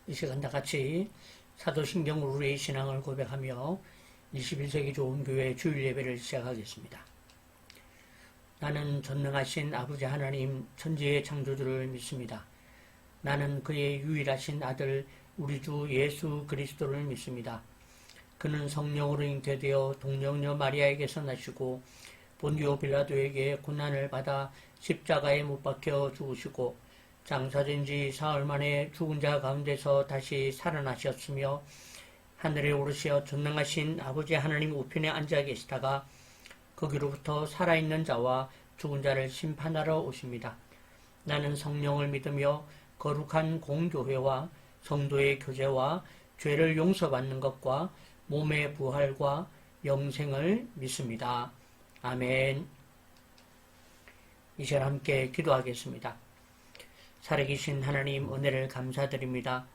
이 시간 다 같이 사도신경 우리의 신앙을 고백하며 21세기 좋은 교회 주일 예배를 시작하겠습니다. 나는 전능하신 아버지 하나님 천지의 창조주를 믿습니다. 나는 그의 유일하신 아들 우리 주 예수 그리스도를 믿습니다. 그는 성령으로 잉태되어 동정녀 마리아에게서 나시고 본디오 빌라도에게 고난을 받아 십자가에 못 박혀 죽으시고 장사된 지 사흘 만에 죽은 자 가운데서 다시 살아나셨으며 하늘에 오르시어 전능하신 아버지 하나님 우편에 앉아 계시다가 거기로부터 살아있는 자와 죽은 자를 심판하러 오십니다. 나는 성령을 믿으며 거룩한 공교회와 성도의 교제와 죄를 용서받는 것과 몸의 부활과 영생을 믿습니다. 아멘. 이 시간 함께 기도하겠습니다. 살아계신 하나님 은혜를 감사드립니다.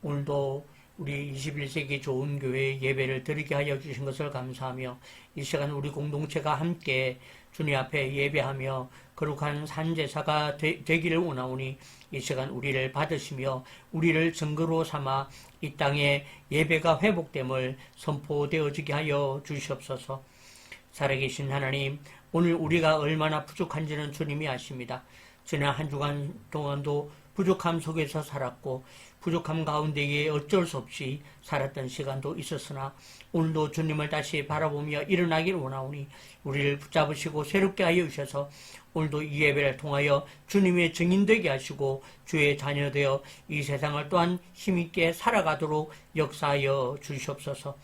오늘도 우리 21세기 좋은 교회 예배를 드리게 하여 주신 것을 감사하며 이 시간 우리 공동체가 함께 주님 앞에 예배하며 거룩한 산제사가 되기를 원하오니 이 시간 우리를 받으시며 우리를 증거로 삼아 이 땅에 예배가 회복됨을 선포되어지게 하여 주시옵소서. 살아계신 하나님, 오늘 우리가 얼마나 부족한지는 주님이 아십니다. 지난 한 주간 동안도 부족함 속에서 살았고 부족함 가운데에 어쩔 수 없이 살았던 시간도 있었으나 오늘도 주님을 다시 바라보며 일어나길 원하오니 우리를 붙잡으시고 새롭게 하여 주셔서 오늘도 이 예배를 통하여 주님의 증인되게 하시고 주의 자녀되어 이 세상을 또한 힘있게 살아가도록 역사하여 주시옵소서.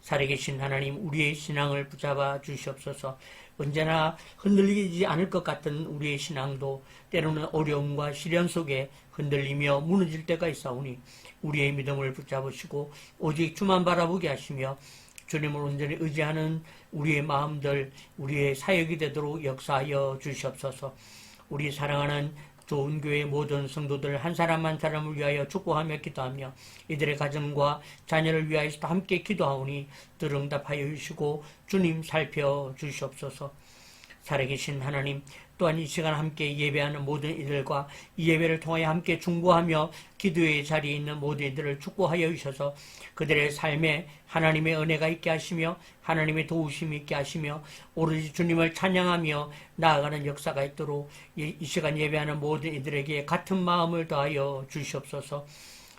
살아계신 하나님, 우리의 신앙을 붙잡아 주시옵소서. 언제나 흔들리지 않을 것 같은 우리의 신앙도 때로는 어려움과 시련 속에 흔들리며 무너질 때가 있사오니 우리의 믿음을 붙잡으시고 오직 주만 바라보게 하시며 주님을 온전히 의지하는 우리의 마음들, 우리의 사역이 되도록 역사하여 주시옵소서. 우리 사랑하는 좋은 교회 모든 성도들 한 사람 한 사람을 위하여 축복하며 기도하며 이들의 가정과 자녀를 위하여서도 함께 기도하오니 들응답하여 주시고 주님 살펴주시옵소서. 살아계신 하나님, 또한 이 시간 함께 예배하는 모든 이들과 이 예배를 통하여 함께 중보하며 기도의 자리에 있는 모든 이들을 축복하여 주셔서 그들의 삶에 하나님의 은혜가 있게 하시며 하나님의 도우심이 있게 하시며 오로지 주님을 찬양하며 나아가는 역사가 있도록 이 시간 예배하는 모든 이들에게 같은 마음을 더하여 주시옵소서.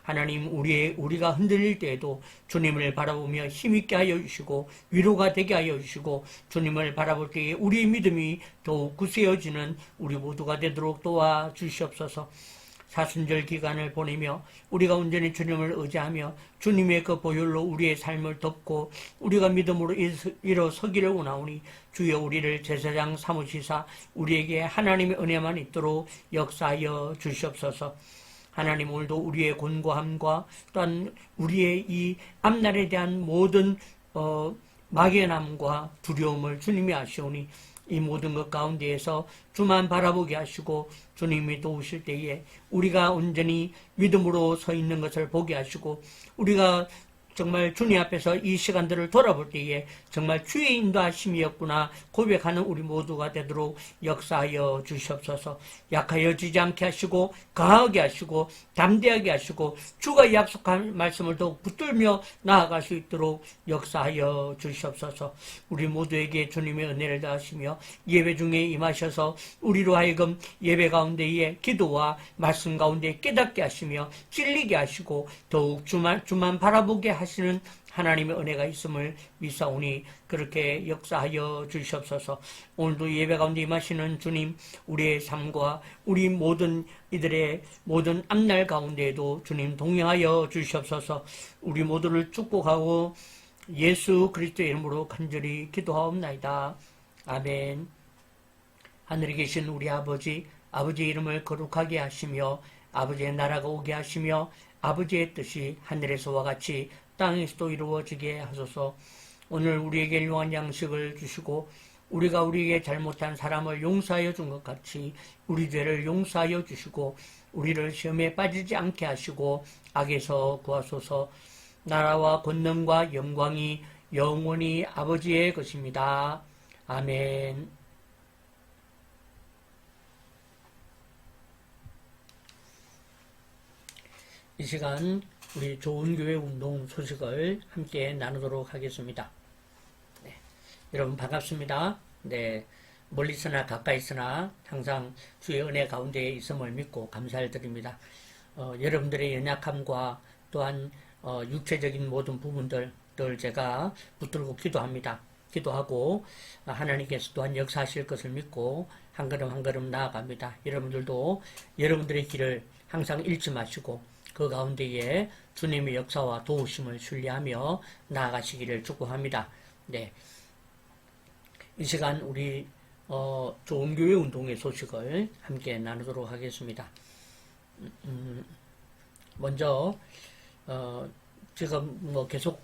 하나님, 우리가 흔들릴 때에도 주님을 바라보며 힘있게 하여 주시고 위로가 되게 하여 주시고 주님을 바라볼 때에 우리의 믿음이 더욱 굳세어지는 우리 모두가 되도록 도와주시옵소서. 사순절 기간을 보내며 우리가 온전히 주님을 의지하며 주님의 그 보혈로 우리의 삶을 덮고 우리가 믿음으로 일어서기를 원하오니 주여 우리를 제사장 삼으시사 우리에게 하나님의 은혜만 있도록 역사하여 주시옵소서. 하나님, 오늘도 우리의 곤고함과 또한 우리의 이 앞날에 대한 모든 막연함과 두려움을 주님이 아시오니 이 모든 것 가운데에서 주만 바라보게 하시고 주님이 도우실 때에 우리가 온전히 믿음으로 서 있는 것을 보게 하시고 우리가 정말 주님 앞에서 이 시간들을 돌아볼 때에 정말 주의 인도하심이었구나 고백하는 우리 모두가 되도록 역사하여 주시옵소서. 약하여지지 않게 하시고 강하게 하시고 담대하게 하시고 주가 약속한 말씀을 더욱 붙들며 나아갈 수 있도록 역사하여 주시옵소서. 우리 모두에게 주님의 은혜를 다하시며 예배 중에 임하셔서 우리로 하여금 예배 가운데에 기도와 말씀 가운데 깨닫게 하시며 찔리게 하시고 더욱 주만 바라보게 하시는 하나님의 은혜가 있음을 믿사오니 그렇게 역사하여 주시옵소서. 오늘도 예배 가운데 임하시는 주님, 우리의 삶과 우리 모든 이들의 모든 앞날 가운데에도 주님 동행하여 주시옵소서. 우리 모두를 축복하고 예수 그리스도의 이름으로 간절히 기도하옵나이다. 아멘. 하늘에 계신 우리 아버지, 아버지의 이름을 거룩하게 하시며 아버지의 나라가 오게 하시며 아버지의 뜻이 하늘에서와 같이 땅에서도 이루어지게 하소서. 오늘 우리에게 일용할 양식을 주시고 우리가 우리에게 잘못한 사람을 용서하여 준 것 같이 우리 죄를 용서하여 주시고 우리를 시험에 빠지지 않게 하시고 악에서 구하소서. 나라와 권능과 영광이 영원히 아버지의 것입니다. 아멘. 이 시간 우리 좋은 교회 운동 소식을 함께 나누도록 하겠습니다. 네, 여러분 반갑습니다. 네, 멀리서나 가까이서나 항상 주의 은혜 가운데에 있음을 믿고 감사를 드립니다. 여러분들의 연약함과 또한 육체적인 모든 부분들 늘 제가 붙들고 기도합니다. 기도하고 하나님께서 또한 역사하실 것을 믿고 한 걸음 한 걸음 나아갑니다. 여러분들도 여러분들의 길을 항상 잃지 마시고 그 가운데에 주님의 역사와 도우심을 신뢰하며 나아가시기를 축복합니다. 네, 이 시간 우리 좋은 교회 운동의 소식을 함께 나누도록 하겠습니다. 먼저 지금 계속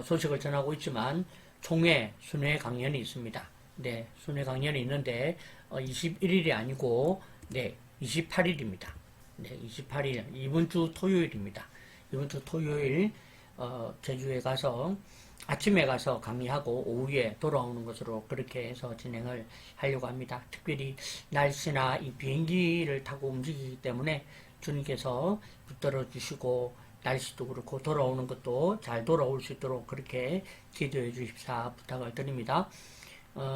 소식을 전하고 있지만 총회 순회 강연이 있습니다. 네, 순회 강연이 있는데 21일이 아니고 네, 28일입니다. 네, 28일 이번 주 토요일입니다. 이번 주 토요일 제주에 가서 아침에 가서 강의하고 오후에 돌아오는 것으로 그렇게 해서 진행을 하려고 합니다. 특별히 날씨나 이 비행기를 타고 움직이기 때문에 주님께서 붙들어 주시고 날씨도 그렇고 돌아오는 것도 잘 돌아올 수 있도록 그렇게 기도해 주십사 부탁을 드립니다.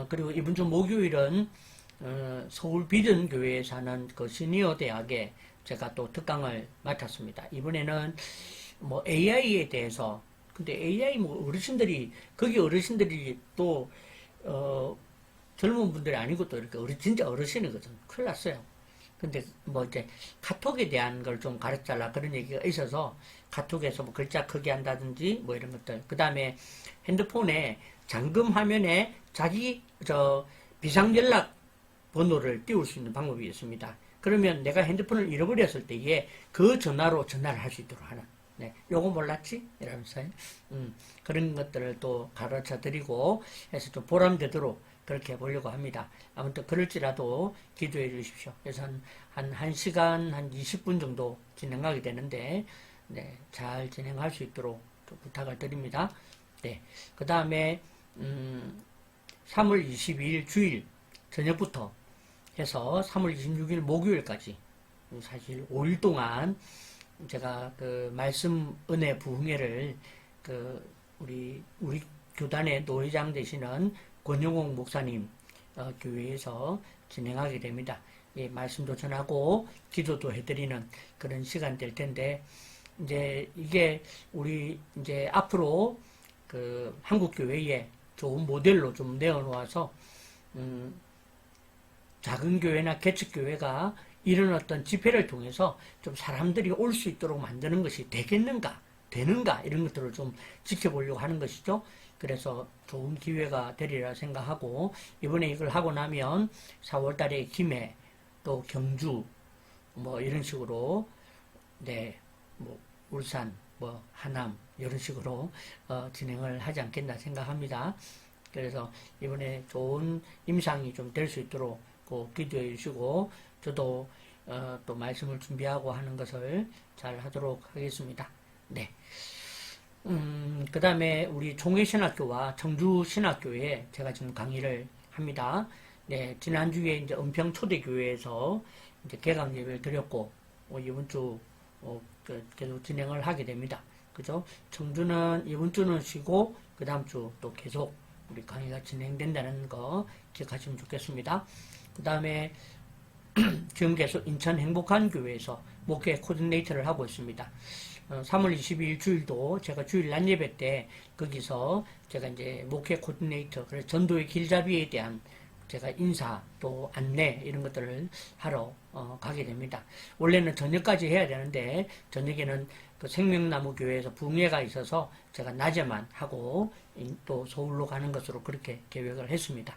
그리고 이번 주 목요일은 서울 비전교회에 사는 그 시니어 대학에 제가 또 특강을 맡았습니다. 이번에는 AI에 대해서 근데 AI 거기 어르신들이 또 젊은 분들이 아니고 또 이렇게 진짜 어르신이거든. 큰일 났어요. 근데 이제 카톡에 대한 걸 좀 가르쳐달라 그런 얘기가 있어서 카톡에서 글자 크게 한다든지 이런 것들. 그 다음에 핸드폰에 잠금 화면에 자기 비상연락 번호를 띄울 수 있는 방법이 있습니다. 그러면 내가 핸드폰을 잃어버렸을 때에 그 전화로 전화를 할 수 있도록 하는. 네, 요거 몰랐지? 이러면서 그런 것들을 또 가르쳐 드리고 해서 좀 보람되도록 그렇게 해보려고 합니다. 아무튼 그럴지라도 기도해 주십시오. 그래서 한 1시간, 한 20분 정도 진행하게 되는데, 네, 잘 진행할 수 있도록 좀 부탁을 드립니다. 네, 그 다음에, 3월 22일 주일 저녁부터 해서 3월 26일 목요일까지 사실 5일 동안 제가 그 말씀 은혜 부흥회를 우리 교단의 노회장 되시는 권영옥 목사님 교회에서 진행하게 됩니다. 예, 말씀도 전하고 기도도 해드리는 그런 시간 될 텐데 이제 이게 우리 이제 앞으로 그 한국 교회에 좋은 모델로 좀 내어놓아서 작은 교회나 개척 교회가 이런 어떤 집회를 통해서 좀 사람들이 올 수 있도록 만드는 것이 되겠는가, 되는가 이런 것들을 좀 지켜보려고 하는 것이죠. 그래서 좋은 기회가 되리라 생각하고 이번에 이걸 하고 나면 4월달에 김해 또 경주 이런 식으로 네 울산 하남 이런 식으로 진행을 하지 않겠나 생각합니다. 그래서 이번에 좋은 임상이 좀 될 수 있도록 기도해 주시고 저도 또 말씀을 준비하고 하는 것을 잘 하도록 하겠습니다. 네. 그 다음에 우리 종회신학교와 청주신학교에 제가 지금 강의를 합니다. 네, 지난주에 이제 은평 초대교회에서 이제 개강 예배를 드렸고, 이번 주, 계속 진행을 하게 됩니다. 그죠? 청주는 이번 주는 쉬고, 그 다음 주 또 계속 우리 강의가 진행된다는 거 기억하시면 좋겠습니다. 그 다음에 지금 계속 인천 행복한 교회에서 목회 코디네이터를 하고 있습니다. 3월 22일 주일도 제가 주일 낮 예배 때 거기서 제가 이제 목회 코디네이터, 그래서 전도의 길잡이에 대한 제가 인사 또 안내 이런 것들을 하러 가게 됩니다. 원래는 저녁까지 해야 되는데 저녁에는 그 생명나무 교회에서 부흥회가 있어서 제가 낮에만 하고 또 서울로 가는 것으로 그렇게 계획을 했습니다.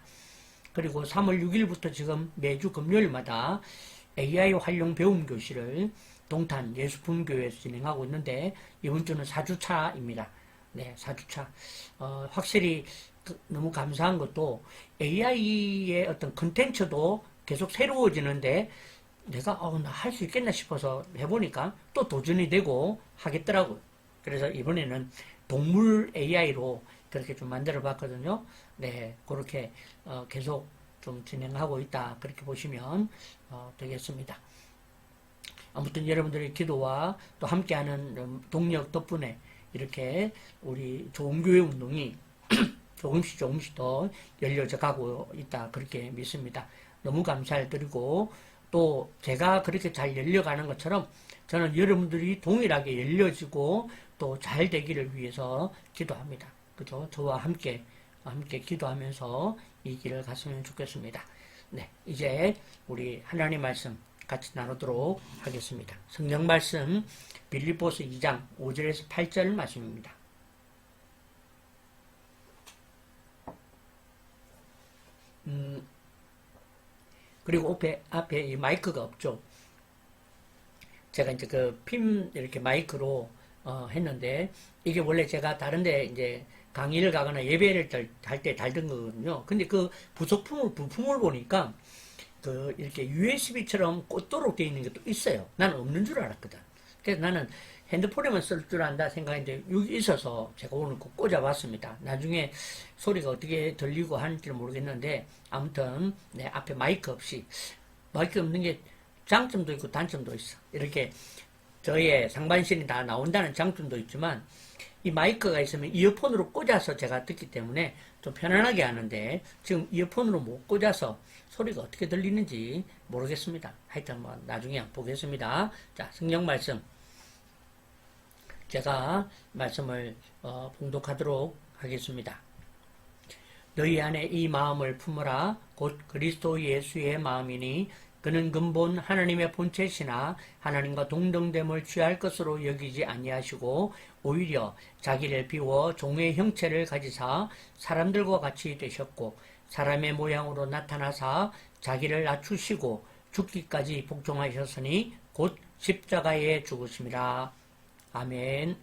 그리고 3월 6일부터 지금 매주 금요일마다 AI 활용 배움 교실을 동탄 예수품교회에서 진행하고 있는데 이번 주는 4주차입니다. 네, 4주차. 확실히 너무 감사한 것도 AI의 어떤 컨텐츠도 계속 새로워지는데 내가 나 할 수 있겠나 싶어서 해보니까 또 도전이 되고 하겠더라고요. 그래서 이번에는 동물 AI로 그렇게 좀 만들어 봤거든요. 네, 그렇게 계속 좀 진행하고 있다. 그렇게 보시면 되겠습니다. 아무튼 여러분들의 기도와 또 함께하는 동력 덕분에 이렇게 우리 좋은 교회 운동이 조금씩 더 열려져 가고 있다, 그렇게 믿습니다. 너무 감사를 드리고, 또 제가 그렇게 잘 열려가는 것처럼 저는 여러분들이 동일하게 열려지고 또 잘 되기를 위해서 기도합니다. 그죠? 저와 함께 기도하면서 이 길을 갔으면 좋겠습니다. 네, 이제 우리 하나님 말씀 같이 나누도록 하겠습니다. 성경 말씀 빌립보서 2장 5절에서 8절 말씀입니다. 그리고 앞에 이 마이크가 없죠. 제가 이제 그 핌 이렇게 마이크로 했는데, 이게 원래 제가 다른데 이제 강의를 가거나 예배를 할 때 달던 거거든요. 근데 그 부품을 보니까 그 이렇게 USB처럼 꽂도록 되어 있는 것도 있어요. 나는 없는 줄 알았거든. 그래서 나는 핸드폰에만 쓸 줄 안다 생각했는데 여기 있어서 제가 오늘 꼭 꽂아봤습니다. 나중에 소리가 어떻게 들리고 하는지는 모르겠는데, 아무튼 네, 앞에 마이크 없는 게 장점도 있고 단점도 있어. 이렇게 저의 상반신이 다 나온다는 장점도 있지만, 이 마이크가 있으면 이어폰으로 꽂아서 제가 듣기 때문에 좀 편안하게 하는데, 지금 이어폰으로 못 꽂아서 소리가 어떻게 들리는지 모르겠습니다. 하여튼 뭐 나중에 보겠습니다. 자, 성경 말씀 제가 말씀을 봉독하도록 하겠습니다. 너희 안에 이 마음을 품으라. 곧 그리스도 예수의 마음이니 그는 근본 하나님의 본체시나 하나님과 동등됨을 취할 것으로 여기지 아니하시고 오히려 자기를 비워 종의 형체를 가지사 사람들과 같이 되셨고, 사람의 모양으로 나타나사 자기를 낮추시고 죽기까지 복종하셨으니 곧 십자가에 죽으심이라. 아멘.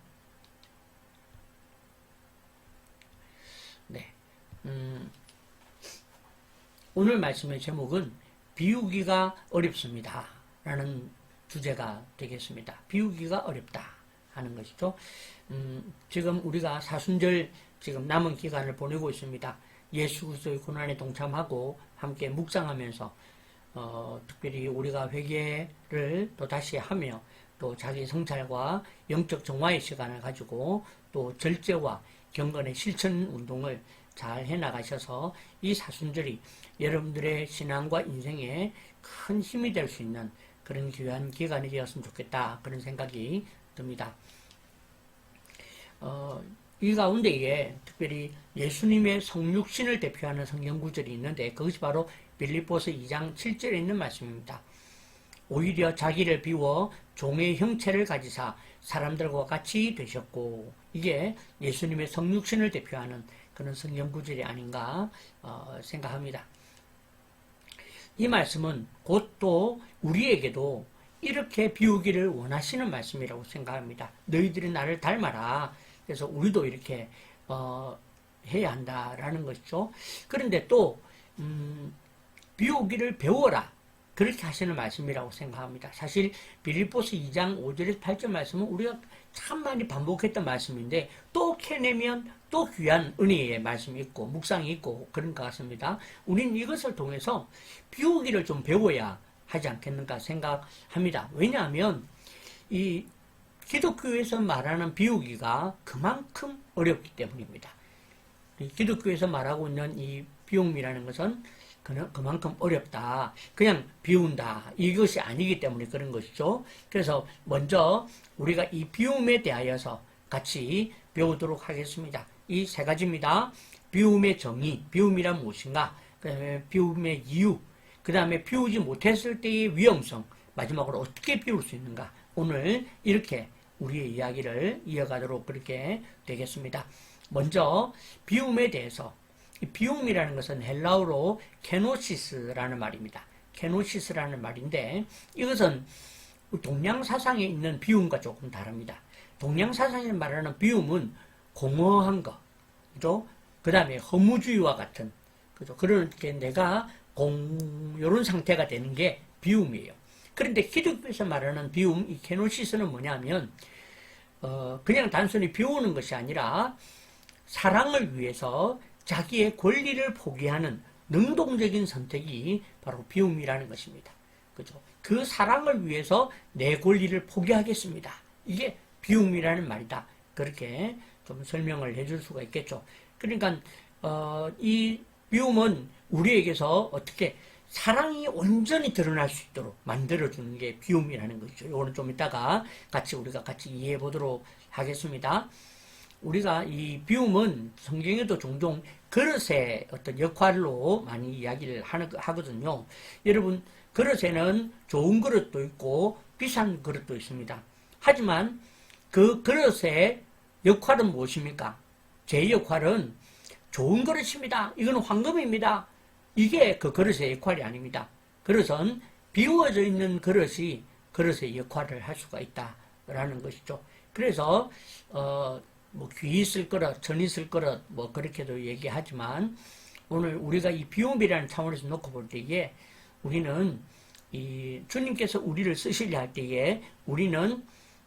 네. 오늘 말씀의 제목은 비우기가 어렵습니다 라는 주제가 되겠습니다. 비우기가 어렵다 하는 것이죠. 지금 우리가 사순절 지금 남은 기간을 보내고 있습니다. 예수 그리스도의 고난에 동참하고 함께 묵상하면서 특별히 우리가 회개를 또 다시 하며 또 자기 성찰과 영적 정화의 시간을 가지고 또 절제와 경건의 실천 운동을 잘 해나가셔서 이 사순절이 여러분들의 신앙과 인생에 큰 힘이 될 수 있는 그런 귀한 기간이 되었으면 좋겠다, 그런 생각이 듭니다. 이 가운데에 특별히 예수님의 성육신을 대표하는 성경 구절이 있는데, 그것이 바로 빌립보서 2장 7절에 있는 말씀입니다. 오히려 자기를 비워 종의 형체를 가지사 사람들과 같이 되셨고, 이게 예수님의 성육신을 대표하는 그런 성경 구절이 아닌가 생각합니다. 이 말씀은 곧 또 우리에게도 이렇게 비우기를 원하시는 말씀이라고 생각합니다. 너희들이 나를 닮아라. 그래서 우리도 이렇게 해야 한다라는 것이죠. 그런데 또 비우기를 배워라, 그렇게 하시는 말씀이라고 생각합니다. 사실 빌립보서 2장 5절에서 8절 말씀은 우리가 참 많이 반복했던 말씀인데, 또 캐내면 또 귀한 은혜의 말씀이 있고 묵상이 있고 그런 것 같습니다. 우리는 이것을 통해서 비우기를 좀 배워야 하지 않겠는가 생각합니다. 왜냐하면 이 기독교에서 말하는 비우기가 그만큼 어렵기 때문입니다. 기독교에서 말하고 있는 이 비움이라는 것은 그만큼 어렵다, 그냥 비운다, 이것이 아니기 때문에 그런 것이죠. 그래서 먼저 우리가 이 비움에 대하여서 같이 배우도록 하겠습니다. 이 세 가지입니다. 비움의 정의, 비움이란 무엇인가, 그 다음에 비움의 이유, 그 다음에 비우지 못했을 때의 위험성, 마지막으로 어떻게 비울 수 있는가. 오늘 이렇게 우리의 이야기를 이어가도록 그렇게 되겠습니다. 먼저 비움에 대해서, 이 비움이라는 것은 헬라어로 케노시스라는 말입니다. 케노시스라는 말인데, 이것은 동양사상에 있는 비움과 조금 다릅니다. 동양사상에 말하는 비움은 공허한 것, 그죠? 그 다음에 허무주의와 같은, 그죠? 그렇게 내가 이런 상태가 되는 게 비움이에요. 그런데 기독교에서 말하는 비움, 이 케노시스는 뭐냐면, 그냥 단순히 비우는 것이 아니라 사랑을 위해서 자기의 권리를 포기하는 능동적인 선택이 바로 비움이라는 것입니다. 그죠? 그 사랑을 위해서 내 권리를 포기하겠습니다. 이게 비움이라는 말이다. 그렇게 좀 설명을 해줄 수가 있겠죠. 그러니까 이 비움은 우리에게서 어떻게 사랑이 온전히 드러날 수 있도록 만들어주는 게 비움이라는 것이죠. 이거는 좀 이따가 우리가 같이 이해해 보도록 하겠습니다. 우리가 이 비움은 성경에도 종종 그릇의 어떤 역할로 많이 이야기를 하거든요. 여러분, 그릇에는 좋은 그릇도 있고 비싼 그릇도 있습니다. 하지만 그 그릇의 역할은 무엇입니까? 제 역할은 좋은 그릇입니다. 이건 황금입니다. 이게 그 그릇의 역할이 아닙니다. 그릇은 비워져 있는 그릇이 그릇의 역할을 할 수가 있다라는 것이죠. 그래서 뭐 귀 있을 그릇, 전 있을 그릇, 뭐 그렇게도 얘기하지만 오늘 우리가 이 비움이라는 차원에서 놓고 볼 때에 우리는 이 주님께서 우리를 쓰시려 할 때에 우리는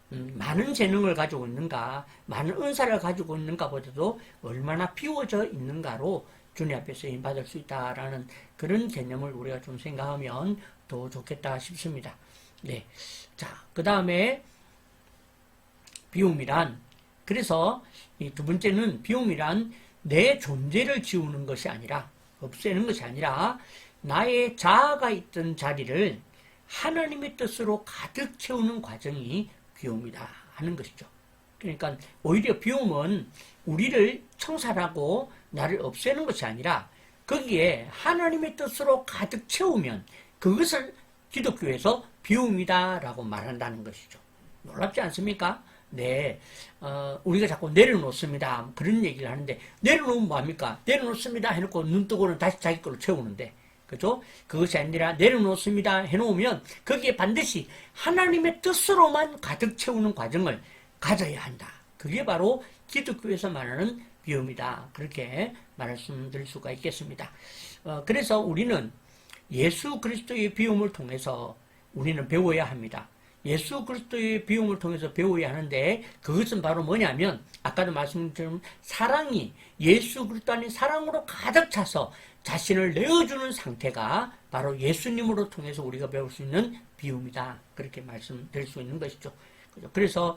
많은 재능을 가지고 있는가, 많은 은사를 가지고 있는가 보다도 얼마나 비워져 있는가로 주님 앞에 쓰임 받을 수 있다라는 그런 개념을 우리가 좀 생각하면 더 좋겠다 싶습니다. 네. 자, 그 다음에 비움이란, 그래서 이 두 번째는 비움이란 내 존재를 지우는 것이 아니라, 없애는 것이 아니라 나의 자아가 있던 자리를 하나님의 뜻으로 가득 채우는 과정이 비움이다 하는 것이죠. 그러니까 오히려 비움은 우리를 청산하고 나를 없애는 것이 아니라 거기에 하나님의 뜻으로 가득 채우면 그것을 기독교에서 비움이다라고 말한다는 것이죠. 놀랍지 않습니까? 네, 우리가 자꾸 내려놓습니다. 그런 얘기를 하는데 내려놓으면 뭐합니까? 내려놓습니다 해놓고 눈 뜨고는 다시 자기 걸로 채우는데, 그죠? 그것이 아니라 내려놓습니다 해놓으면 거기에 반드시 하나님의 뜻으로만 가득 채우는 과정을 가져야 한다. 그게 바로 기독교에서 말하는 비움이다. 그렇게 말씀드릴 수가 있겠습니다. 그래서 우리는 예수 그리스도의 비움을 통해서 우리는 배워야 합니다. 예수 그리스도의 비움을 통해서 배워야 하는데 그것은 바로 뭐냐면 아까도 말씀드린 사랑이 예수 그리스도 안에 사랑으로 가득 차서 자신을 내어주는 상태가 바로 예수님으로 통해서 우리가 배울 수 있는 비움이다. 그렇게 말씀드릴 수 있는 것이죠. 그래서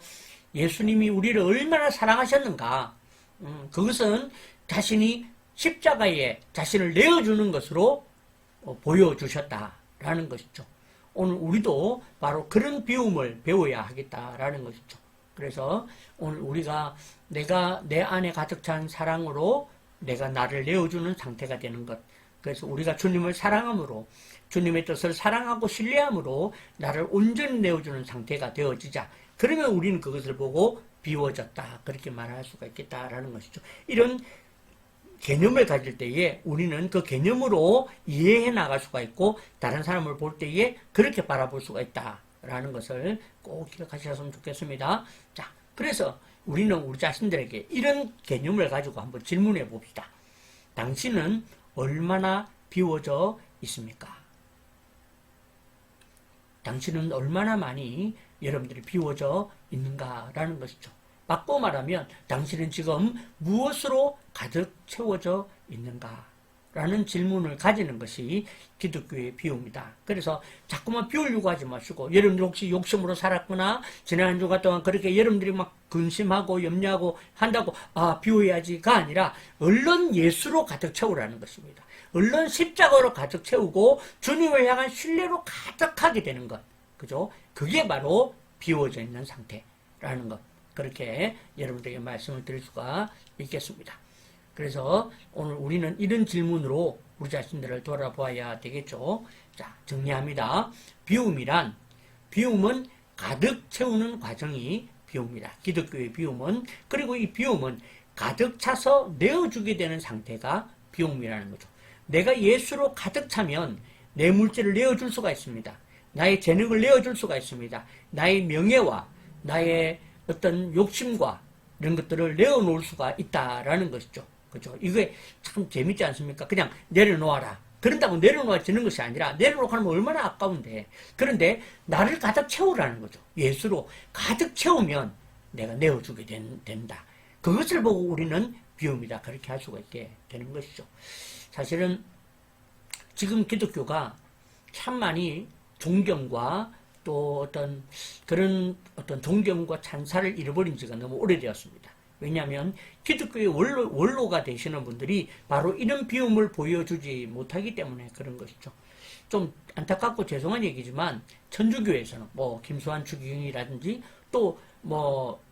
예수님이 우리를 얼마나 사랑하셨는가, 그것은 자신이 십자가에 자신을 내어주는 것으로 보여주셨다라는 것이죠. 오늘 우리도 바로 그런 비움을 배워야 하겠다라는 것이죠. 그래서 오늘 우리가 내가 내 안에 가득 찬 사랑으로 내가 나를 내어주는 상태가 되는 것. 그래서 우리가 주님을 사랑함으로, 주님의 뜻을 사랑하고 신뢰함으로 나를 온전히 내어주는 상태가 되어지자. 그러면 우리는 그것을 보고 비워졌다. 그렇게 말할 수가 있겠다라는 것이죠. 이런 개념을 가질 때에 우리는 그 개념으로 이해해 나갈 수가 있고 다른 사람을 볼 때에 그렇게 바라볼 수가 있다라는 것을 꼭 기억하셨으면 좋겠습니다. 자, 그래서 우리는 우리 자신들에게 이런 개념을 가지고 한번 질문해 봅시다. 당신은 얼마나 비워져 있습니까? 당신은 얼마나 많이 여러분들이 비워져 있는가라는 것이죠. 바꿔 말하면 당신은 지금 무엇으로 가득 채워져 있는가? 라는 질문을 가지는 것이 기독교의 비움이다. 그래서 자꾸만 비우려고 하지 마시고, 여러분들 혹시 욕심으로 살았거나 지난 한 주간 동안 그렇게 여러분들이 막 근심하고 염려하고 한다고 비워야지가 아니라 얼른 예수로 가득 채우라는 것입니다. 얼른 십자가로 가득 채우고 주님을 향한 신뢰로 가득하게 되는 것. 그죠? 그게 바로 비워져 있는 상태라는 것. 그렇게 여러분들에게 말씀을 드릴 수가 있겠습니다. 그래서 오늘 우리는 이런 질문으로 우리 자신들을 돌아보아야 되겠죠. 자, 정리합니다. 비움은 가득 채우는 과정이 비움이다. 기독교의 비움은, 그리고 이 비움은 가득 차서 내어주게 되는 상태가 비움이라는 거죠. 내가 예수로 가득 차면 내 물질을 내어줄 수가 있습니다. 나의 재능을 내어줄 수가 있습니다. 나의 명예와 나의 어떤 욕심과 이런 것들을 내어놓을 수가 있다라는 것이죠. 그죠? 이게 참 재밌지 않습니까? 그냥 내려놓아라. 그런다고 내려놓아지는 것이 아니라 내려놓고 하면 얼마나 아까운데. 그런데 나를 가득 채우라는 거죠. 예수로 가득 채우면 내가 내어주게 된다. 그것을 보고 우리는 비움이다. 그렇게 할 수가 있게 되는 것이죠. 사실은 지금 기독교가 참 많이 존경과 또 그런 존경과 찬사를 잃어버린 지가 너무 오래되었습니다. 왜냐하면 기독교의 원로가 되시는 분들이 바로 이런 비움을 보여주지 못하기 때문에 그런 것이죠. 좀 안타깝고 죄송한 얘기지만 천주교에서는 김수환 추기경이라든지 또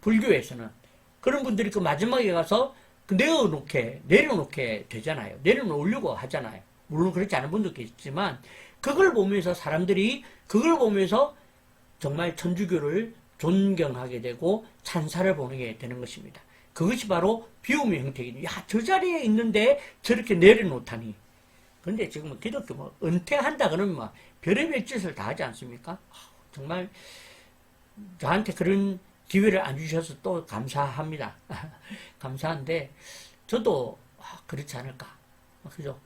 불교에서는 그런 분들이 그 마지막에 가서 내려놓게 되잖아요. 내려놓으려고 하잖아요. 물론 그렇지 않은 분도 있지만 그걸 보면서 사람들이 정말 천주교를 존경하게 되고 찬사를 보내게 되는 것입니다. 그것이 바로 비움의 형태이거든요. 야, 저 자리에 있는데 저렇게 내려놓다니. 그런데 지금 기독교 은퇴한다 그러면 별의별 짓을 다 하지 않습니까? 정말 저한테 그런 기회를 안 주셔서 또 감사합니다. 감사한데 저도 그렇지 않을까. 그죠?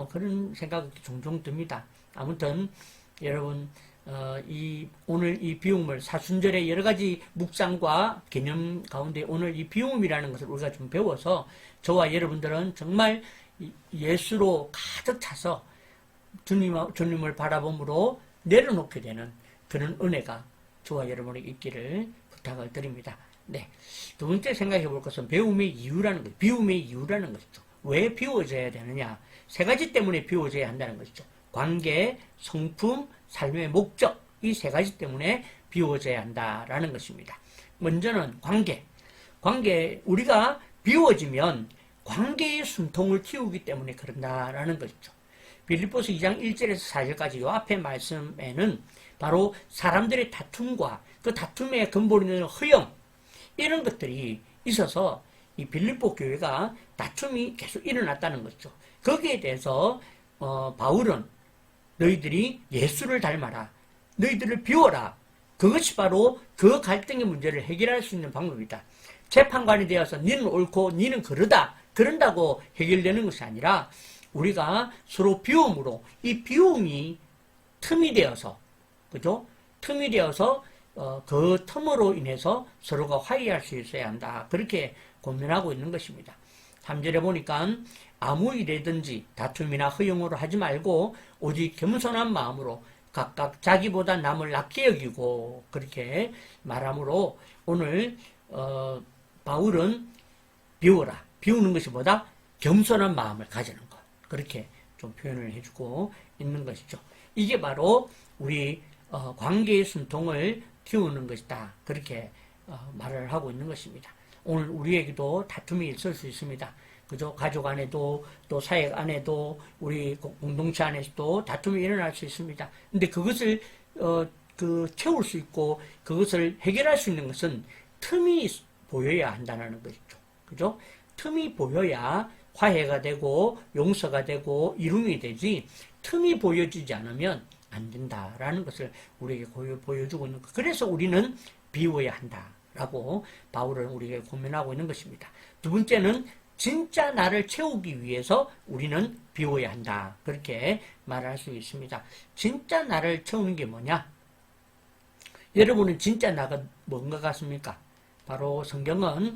그런 생각이 종종 듭니다. 아무튼 여러분 오늘 이 비움을 사순절의 여러 가지 묵상과 개념 가운데 오늘 이 비움이라는 것을 우리가 좀 배워서 저와 여러분들은 정말 예수로 가득 차서 주님을 바라봄으로 내려놓게 되는 그런 은혜가 저와 여러분에게 있기를 부탁을 드립니다. 네. 두 번째 생각해 볼 것은 비움의 이유라는 것이죠. 왜 비워져야 되느냐? 세 가지 때문에 비워져야 한다는 것이죠. 관계, 성품, 삶의 목적, 이 세 가지 때문에 비워져야 한다라는 것입니다. 먼저는 관계, 우리가 비워지면 관계의 숨통을 틔우기 때문에 그런다라는 것이죠. 빌립보서 2장 1절에서 4절까지 이 앞에 말씀에는 바로 사람들의 다툼과 그 다툼의 근본이 있는 허영, 이런 것들이 있어서 이 빌립보 교회가 다툼이 계속 일어났다는 거죠. 거기에 대해서 바울은 너희들이 예수를 닮아라. 너희들을 비워라. 그것이 바로 그 갈등의 문제를 해결할 수 있는 방법이다. 재판관이 되어서 니는 옳고 니는 그런다고 해결되는 것이 아니라 우리가 서로 비움으로 이 비움이 틈이 되어서 그죠? 틈이 되어서 그 틈으로 인해서 서로가 화해할 수 있어야 한다. 그렇게 고민하고 있는 것입니다. 3절에 보니까 아무 일이든지 다툼이나 허용으로 하지 말고 오직 겸손한 마음으로 각각 자기보다 남을 낮게 여기고 그렇게 말하므로 오늘 바울은 비워라. 비우는 것이 뭐다? 겸손한 마음을 가지는 것. 그렇게 좀 표현을 해주고 있는 것이죠. 이게 바로 우리 관계의 숨통을 키우는 것이다. 그렇게 말을 하고 있는 것입니다. 오늘 우리에게도 다툼이 있을 수 있습니다. 그죠? 가족 안에도 또 사회 안에도 우리 공동체 안에서도 다툼이 일어날 수 있습니다. 근데 그것을 채울 수 있고 그것을 해결할 수 있는 것은 틈이 보여야 한다는 것이죠. 그죠? 틈이 보여야 화해가 되고 용서가 되고 이룸이 되지 틈이 보여지지 않으면 안 된다라는 것을 우리에게 보여주고 있는 것. 그래서 우리는 비워야 한다라고 바울은 우리에게 고민하고 있는 것입니다. 두 번째는 진짜 나를 채우기 위해서 우리는 비워야 한다. 그렇게 말할 수 있습니다. 진짜 나를 채우는 게 뭐냐? 여러분은 진짜 나가 뭔가 같습니까? 바로 성경은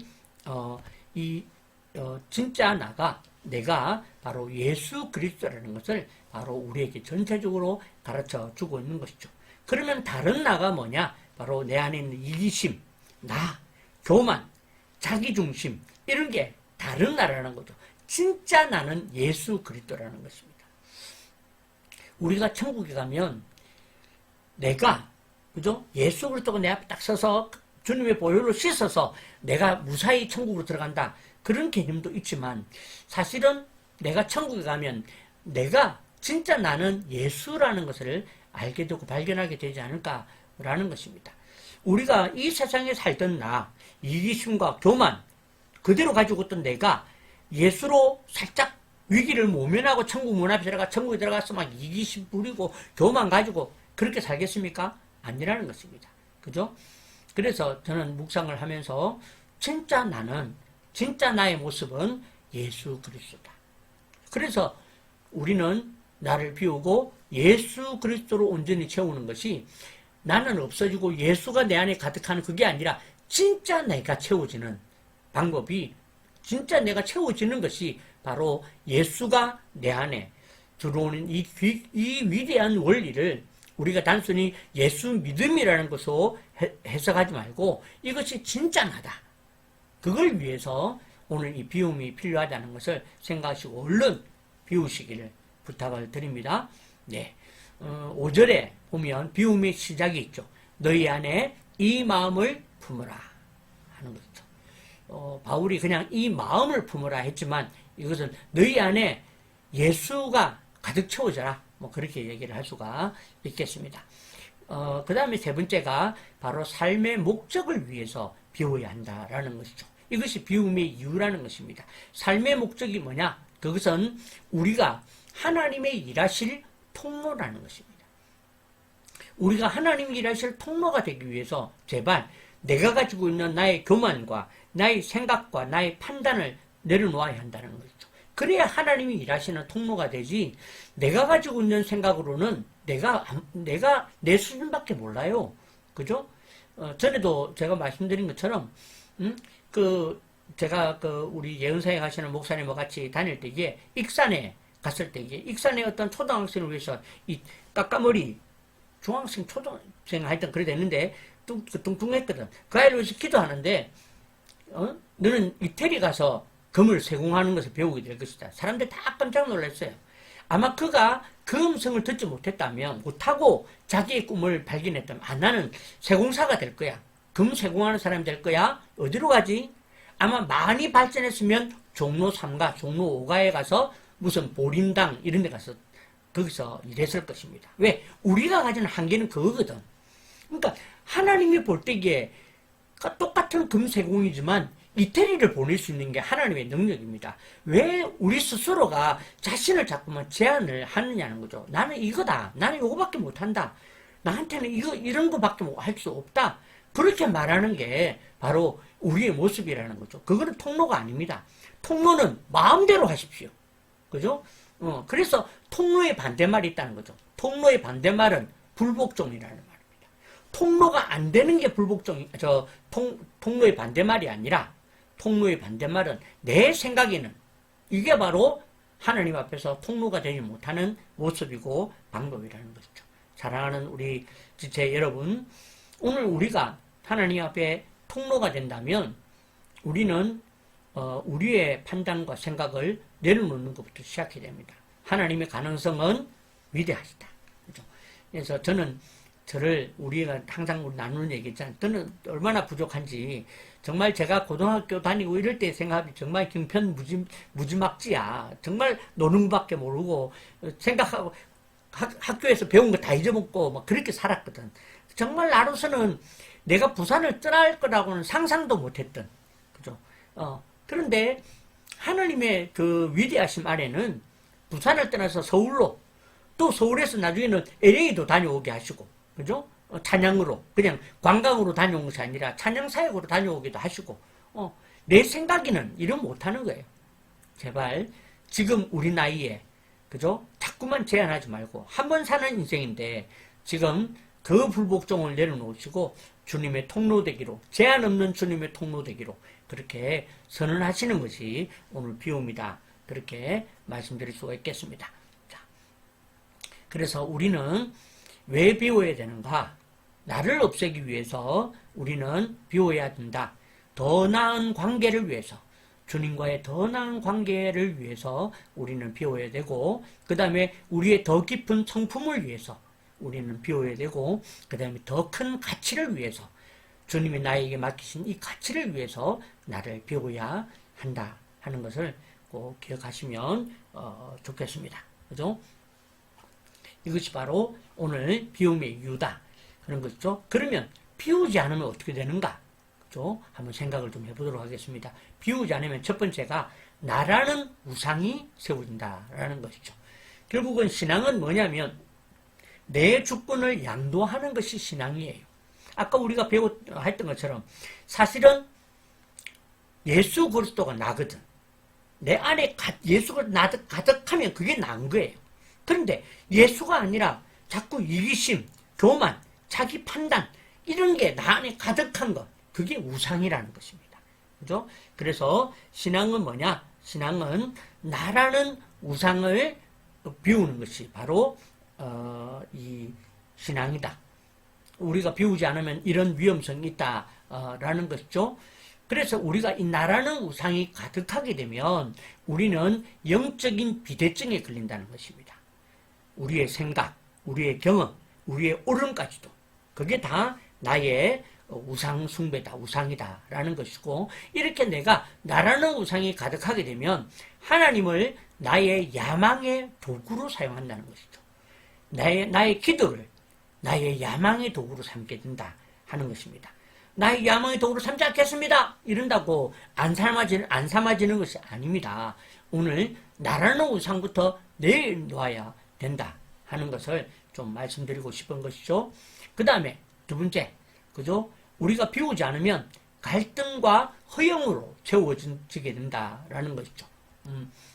진짜 내가 바로 예수 그리스도라는 것을 바로 우리에게 전체적으로 가르쳐 주고 있는 것이죠. 그러면 다른 나가 뭐냐? 바로 내 안에 있는 이기심, 교만, 자기중심 이런 게 다른 나라는 거죠. 진짜 나는 예수 그리스도라는 것입니다. 우리가 천국에 가면 그죠? 예수 그리스도가 내 앞에 딱 서서 주님의 보혈로 씻어서 내가 무사히 천국으로 들어간다. 그런 개념도 있지만 사실은 내가 천국에 가면 진짜 나는 예수라는 것을 알게 되고 발견하게 되지 않을까라는 것입니다. 우리가 이 세상에 살던 이기심과 교만 그대로 가지고 있던 내가 예수로 살짝 위기를 모면하고 천국 문 앞에 천국에 들어가서 막 이기심 부리고 교만 가지고 그렇게 살겠습니까? 아니라는 것입니다. 그죠? 그래서 저는 묵상을 하면서 진짜 나의 모습은 예수 그리스도다. 그래서 우리는 나를 비우고 예수 그리스도로 온전히 채우는 것이 나는 없어지고 예수가 내 안에 가득하는 그게 아니라 진짜 내가 채워지는 방법이 진짜 내가 채워지는 것이 바로 예수가 내 안에 들어오는 이 위대한 원리를 우리가 단순히 예수 믿음이라는 것으로 해석하지 말고 이것이 진짜 나다. 그걸 위해서 오늘 이 비움이 필요하다는 것을 생각하시고 얼른 비우시기를 부탁을 드립니다. 네. 5절에 보면 비움의 시작이 있죠. 너희 안에 이 마음을 품으라 하는 거죠. 바울이 그냥 이 마음을 품으라 했지만 이것은 너희 안에 예수가 가득 채워져라. 뭐 그렇게 얘기를 할 수가 있겠습니다. 그 다음에 세 번째가 바로 삶의 목적을 위해서 비워야 한다라는 것이죠. 이것이 비움의 이유라는 것입니다. 삶의 목적이 뭐냐? 그것은 우리가 하나님의 일하실 통로라는 것입니다. 우리가 하나님이 일하실 통로가 되기 위해서 제발 내가 가지고 있는 나의 교만과 나의 생각과 나의 판단을 내려놓아야 한다는 거죠. 그래야 하나님이 일하시는 통로가 되지 내가 가지고 있는 생각으로는 내가 내 수준밖에 몰라요. 그죠? 전에도 제가 말씀드린 것처럼 제가 우리 예언사에 가시는 목사님과 같이 다닐 때에 익산에 갔을 때에 익산의 어떤 초등학생을 위해서 이 까까머리 중학생 초등학생 하여튼 그래 됐는데 뚱뚱했거든. 그 아이를 위해서 기도하는데 너는 이태리 가서 금을 세공하는 것을 배우게 될 것이다. 사람들 다 깜짝 놀랐어요. 아마 그가 그 음성을 듣지 못하고 자기의 꿈을 발견했다면 나는 세공사가 될 거야. 금 세공하는 사람이 될 거야. 어디로 가지? 아마 많이 발전했으면 종로 3가 종로 5가에 가서 무슨 보림당 이런 데 가서 거기서 일했을 것입니다. 왜? 우리가 가진 한계는 그거거든. 그러니까 하나님이 볼 때에 똑같은 금세공이지만 이태리를 보낼 수 있는 게 하나님의 능력입니다. 왜 우리 스스로가 자신을 자꾸만 제한을 하느냐는 거죠. 나는 이거다. 나는 이거밖에 못한다. 나한테는 이런 거밖에 할 수 없다. 그렇게 말하는 게 바로 우리의 모습이라는 거죠. 그거는 통로가 아닙니다. 통로는 마음대로 하십시오. 그죠? 그래서 통로의 반대말이 있다는 거죠. 통로의 반대말은 불복종이라는 말입니다. 통로가 안 되는 게 통로의 반대말이 아니라 통로의 반대말은 내 생각에는 이게 바로 하나님 앞에서 통로가 되지 못하는 모습이고 방법이라는 것이죠. 사랑하는 우리 지체 여러분, 오늘 우리가 하나님 앞에 통로가 된다면 우리는 우리의 판단과 생각을 내려놓는 것부터 시작해야 됩니다. 하나님의 가능성은 위대하시다. 그죠? 그래서 우리가 항상 나누는 얘기 있잖아요. 저는 얼마나 부족한지, 정말 제가 고등학교 다니고 이럴 때 생각하면 정말 경편 무지막지야. 정말 노는 것밖에 모르고, 생각하고, 학교에서 배운 거 다 잊어먹고, 막 그렇게 살았거든. 정말 나로서는 내가 부산을 떠날 거라고는 상상도 못했던, 그죠? 그런데 하나님의 그 위대하심 아래는 부산을 떠나서 서울로, 또 서울에서 나중에는 LA도 다녀오게 하시고, 그죠? 찬양으로, 그냥 관광으로 다녀온 것이 아니라 찬양사역으로 다녀오기도 하시고, 내 생각에는 이런 못하는 거예요. 제발, 지금 우리 나이에, 그죠? 자꾸만 제한하지 말고, 한 번 사는 인생인데, 지금 그 불복종을 내려놓으시고, 주님의 통로 되기로, 제한 없는 주님의 통로 되기로, 그렇게 선언하시는 것이 오늘 비움이다. 그렇게 말씀드릴 수가 있겠습니다. 자, 그래서 우리는 왜 비워야 되는가? 나를 없애기 위해서 우리는 비워야 된다. 더 나은 관계를 위해서, 주님과의 더 나은 관계를 위해서 우리는 비워야 되고, 그 다음에 우리의 더 깊은 성품을 위해서 우리는 비워야 되고, 그 다음에 더 큰 가치를 위해서, 주님이 나에게 맡기신 이 가치를 위해서 나를 비워야 한다 하는 것을 꼭 기억하시면 좋겠습니다. 그죠? 이것이 바로 오늘 비움의 이유다. 그런 거죠. 그러면 비우지 않으면 어떻게 되는가? 그죠? 한번 생각을 좀 해보도록 하겠습니다. 비우지 않으면 첫 번째가 나라는 우상이 세워진다라는 것이죠. 결국은 신앙은 뭐냐면 내 주권을 양도하는 것이 신앙이에요. 아까 우리가 했던 것처럼 사실은 예수 그리스도가 나거든. 내 안에 예수가 가득하면 그게 난 거예요. 그런데 예수가 아니라 자꾸 이기심, 교만, 자기 판단 이런 게 나 안에 가득한 것, 그게 우상이라는 것입니다. 그죠? 그래서 신앙은 뭐냐? 신앙은 나라는 우상을 비우는 것이 바로 이 신앙이다. 우리가 비우지 않으면 이런 위험성이 있다라는 것이죠. 그래서 우리가 이 나라는 우상이 가득하게 되면 우리는 영적인 비대증에 걸린다는 것입니다. 우리의 생각, 우리의 경험, 우리의 옳음까지도 그게 다 나의 우상 숭배다, 우상이다 라는 것이고, 이렇게 내가 나라는 우상이 가득하게 되면 하나님을 나의 야망의 도구로 사용한다는 것이죠. 나의 기도를 나의 야망의 도구로 삼게 된다 하는 것입니다. 나의 야망의 도구로 삼지 않겠습니다 이런다고 안 삼아지는 것이 아닙니다. 오늘 나라는 우상부터 내놓아야 된다 하는 것을 좀 말씀드리고 싶은 것이죠. 그 다음에 두 번째, 그죠? 우리가 비우지 않으면 갈등과 허영으로 채워지게 된다라는 것이죠.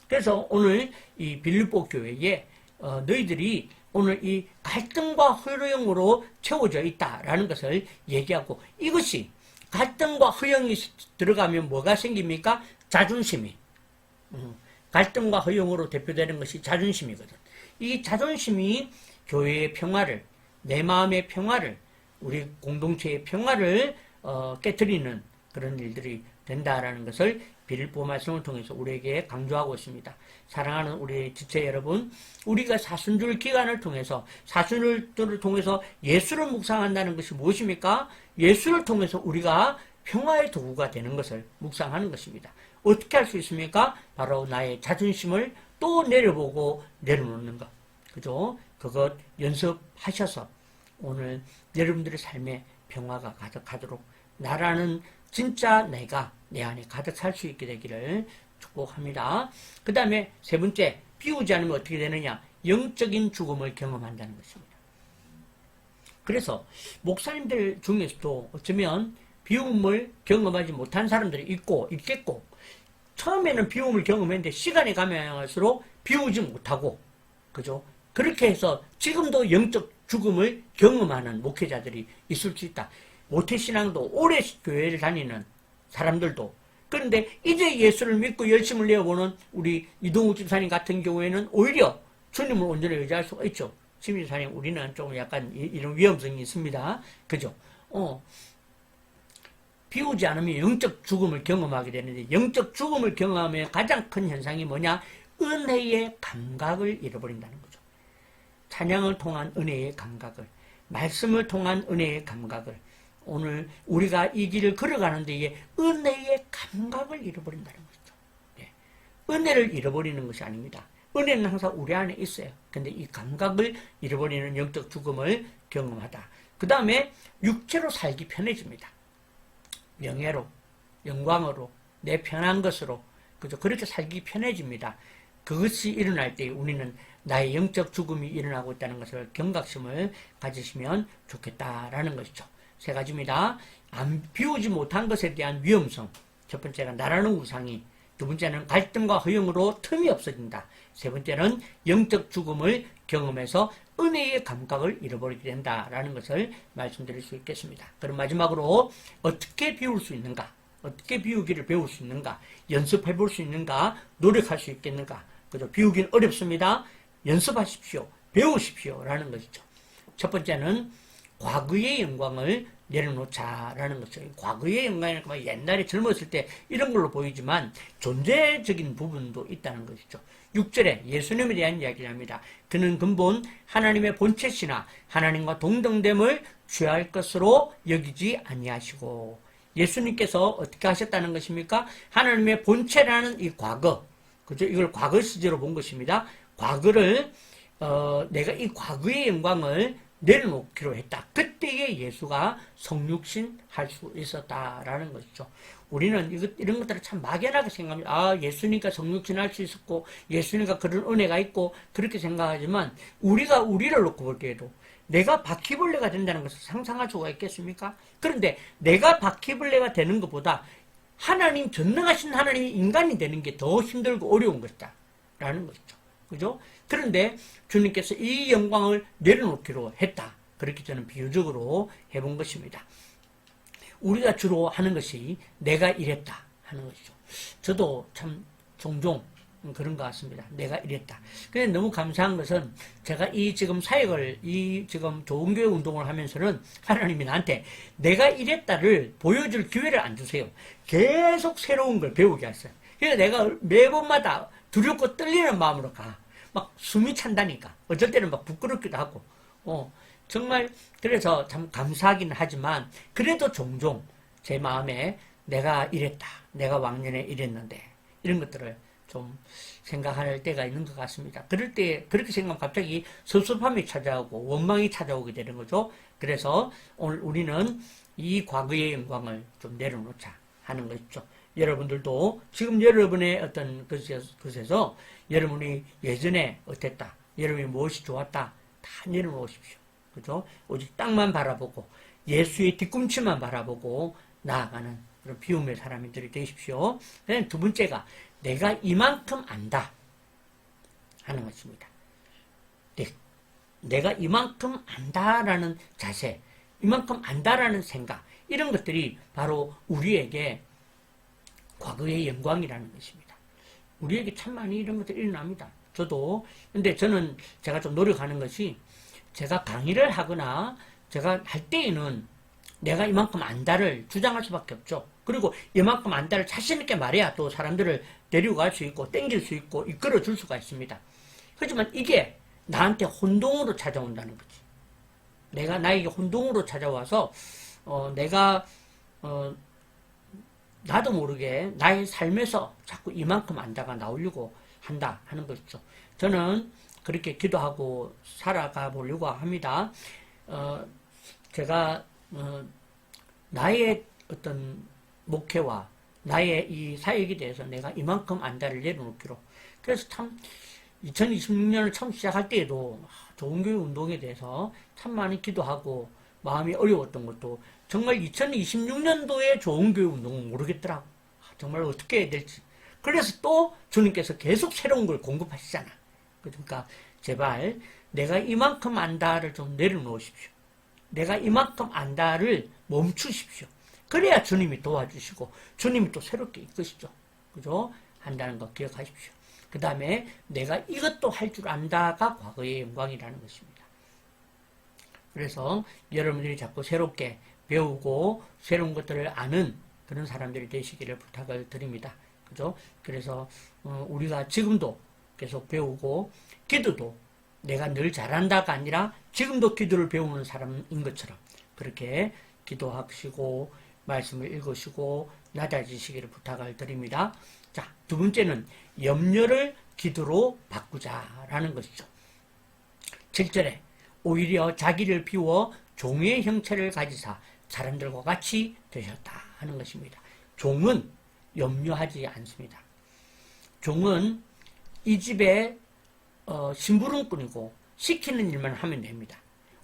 그래서 오늘 이 빌립보 교회에 너희들이 오늘 이 갈등과 허영으로 채워져 있다라는 것을 얘기하고, 이것이 갈등과 허영이 들어가면 뭐가 생깁니까? 자존심이. 갈등과 허영으로 대표되는 것이 자존심이거든. 이 자존심이 교회의 평화를, 내 마음의 평화를, 우리 공동체의 평화를 깨트리는 그런 일들이 된다라는 것을 빌립보 말씀을 통해서 우리에게 강조하고 있습니다. 사랑하는 우리 지체 여러분, 우리가 사순절 기간을 통해서, 사순절을 통해서 예수를 묵상한다는 것이 무엇입니까? 예수를 통해서 우리가 평화의 도구가 되는 것을 묵상하는 것입니다. 어떻게 할 수 있습니까? 바로 나의 자존심을 또 내려보고 내려놓는 것. 그죠? 그것 연습하셔서 오늘 여러분들의 삶에 평화가 가득하도록, 나라는 진짜 내가 내 안에 가득 살 수 있게 되기를 축복합니다. 그 다음에 세 번째, 비우지 않으면 어떻게 되느냐? 영적인 죽음을 경험한다는 것입니다. 그래서 목사님들 중에서도 어쩌면 비움을 경험하지 못한 사람들이 있겠고, 처음에는 비움을 경험했는데 시간이 가면 갈수록 비우지 못하고, 그죠? 그렇게 해서 지금도 영적 죽음을 경험하는 목회자들이 있을 수 있다. 모태신앙도 오래 교회를 다니는 사람들도, 그런데 이제 예수를 믿고 열심을 내어보는 우리 이동욱 집사님 같은 경우에는 오히려 주님을 온전히 의지할 수가 있죠. 심 집사님, 우리는 좀 약간 이런 위험성이 있습니다. 그죠? 비우지 않으면 영적 죽음을 경험하게 되는데, 영적 죽음을 경험하면 가장 큰 현상이 뭐냐? 은혜의 감각을 잃어버린다는 거죠. 찬양을 통한 은혜의 감각을, 말씀을 통한 은혜의 감각을, 오늘 우리가 이 길을 걸어가는 데에 은혜의 감각을 잃어버린다는 거죠. 네. 은혜를 잃어버리는 것이 아닙니다. 은혜는 항상 우리 안에 있어요. 근데 이 감각을 잃어버리는 영적 죽음을 경험하다. 그 다음에 육체로 살기 편해집니다. 명예로, 영광으로, 내 편한 것으로, 그죠? 그렇게 살기 편해집니다. 그것이 일어날 때 우리는 나의 영적 죽음이 일어나고 있다는 것을 경각심을 가지시면 좋겠다라는 것이죠. 세 가지입니다. 비우지 못한 것에 대한 위험성. 첫 번째가 나라는 우상이, 두 번째는 갈등과 허영으로 틈이 없어진다. 세 번째는 영적 죽음을 경험해서 은혜의 감각을 잃어버리게 된다라는 것을 말씀드릴 수 있겠습니다. 그럼 마지막으로 어떻게 비울 수 있는가? 어떻게 비우기를 배울 수 있는가? 연습해 볼 수 있는가? 노력할 수 있겠는가? 그죠? 비우기는 어렵습니다. 연습하십시오. 배우십시오. 라는 것이죠. 첫 번째는 과거의 영광을 내려놓자라는 것이죠. 과거의 영광이니까 옛날에 젊었을 때 이런 걸로 보이지만 존재적인 부분도 있다는 것이죠. 6절에 예수님에 대한 이야기를 합니다. 그는 근본 하나님의 본체시나 하나님과 동등됨을 취할 것으로 여기지 아니하시고, 예수님께서 어떻게 하셨다는 것입니까? 하나님의 본체라는 이 과거, 그죠? 이걸 과거 시제로 본 것입니다. 과거를 내가 이 과거의 영광을 내려놓기로 했다. 그때에 예수가 성육신 할 수 있었다라는 것이죠. 우리는 이런 것들을 참 막연하게 생각합니다. 아, 예수니까 성육신 할 수 있었고, 예수니까 그런 은혜가 있고, 그렇게 생각하지만, 우리가 우리를 놓고 볼 때에도 내가 바퀴벌레가 된다는 것을 상상할 수가 있겠습니까? 그런데 내가 바퀴벌레가 되는 것보다 하나님, 전능하신 하나님이 인간이 되는 게 더 힘들고 어려운 것이다. 라는 것이죠. 그죠? 그런데 주님께서 이 영광을 내려놓기로 했다. 그렇게 저는 비유적으로 해본 것입니다. 우리가 주로 하는 것이 내가 이랬다 하는 것이죠. 저도 참 종종 그런 것 같습니다. 내가 이랬다. 근데 너무 감사한 것은 제가 이 지금 사역을, 이 지금 좋은 교회 운동을 하면서는 하나님이 나한테 내가 이랬다를 보여줄 기회를 안 주세요. 계속 새로운 걸 배우게 하세요. 그래서 내가 매번마다 두렵고 떨리는 마음으로 가. 막 숨이 찬다니까. 어쩔 때는 막 부끄럽기도 하고. 정말 그래서 참 감사하긴 하지만 그래도 종종 제 마음에 내가 이랬다. 내가 왕년에 이랬는데 이런 것들을 좀 생각할 때가 있는 것 같습니다. 그럴 때 그렇게 생각하면 갑자기 섭섭함이 찾아오고 원망이 찾아오게 되는 거죠. 그래서 오늘 우리는 이 과거의 영광을 좀 내려놓자 하는 것이죠. 여러분들도 지금 여러분의 어떤 것에서 여러분이 예전에 어땠다, 여러분이 무엇이 좋았다 다 내려놓으십시오. 그죠? 오직 땅만 바라보고 예수의 뒤꿈치만 바라보고 나아가는 그런 비움의 사람들이 되십시오. 두 번째가 내가 이만큼 안다 하는 것입니다. 내가 이만큼 안다라는 자세, 이만큼 안다라는 생각, 이런 것들이 바로 우리에게 과거의 영광이라는 것입니다. 우리에게 참 많이 이런 것들이 일어납니다. 근데 저는 제가 좀 노력하는 것이 제가 강의를 하거나 제가 할 때에는 내가 이만큼 안다를 주장할 수밖에 없죠. 그리고 이만큼 안다를 자신있게 말해야 또 사람들을 데리고 갈 수 있고 땡길 수 있고 이끌어 줄 수가 있습니다. 하지만 이게 나한테 혼동으로 찾아온다는 거지. 나에게 혼동으로 찾아와서 나도 모르게 나의 삶에서 자꾸 이만큼 안다가 나오려고 한다 하는 것이죠. 저는 그렇게 기도하고 살아가 보려고 합니다. 제가 나의 어떤 목회와 나의 이 사역에 대해서 내가 이만큼 안다를 내려놓기로. 그래서 참 2026년을 처음 시작할 때에도 좋은 교회 운동에 대해서 참 많이 기도하고 마음이 어려웠던 것도 정말 2026년도에 좋은 교회 운동은 모르겠더라고. 정말 어떻게 해야 될지. 그래서 또 주님께서 계속 새로운 걸 공급하시잖아. 그러니까 제발 내가 이만큼 안다를 좀 내려놓으십시오. 내가 이만큼 안다를 멈추십시오. 그래야 주님이 도와주시고 주님이 또 새롭게 이끄시죠. 그죠? 한다는 거 기억하십시오. 그 다음에 내가 이것도 할 줄 안다가 과거의 영광이라는 것입니다. 그래서 여러분들이 자꾸 새롭게 배우고 새로운 것들을 아는 그런 사람들이 되시기를 부탁을 드립니다. 그죠? 그래서 우리가 지금도 계속 배우고 기도도 내가 늘 잘한다가 아니라 지금도 기도를 배우는 사람인 것처럼 그렇게 기도하시고 말씀을 읽으시고 낮아지시기를 부탁을 드립니다. 자, 두 번째는 염려를 기도로 바꾸자라는 것이죠. 7절에 오히려 자기를 비워 종의 형체를 가지사 사람들과 같이 되셨다 하는 것입니다. 종은 염려하지 않습니다. 종은 이 집에 심부름꾼이고 시키는 일만 하면 됩니다.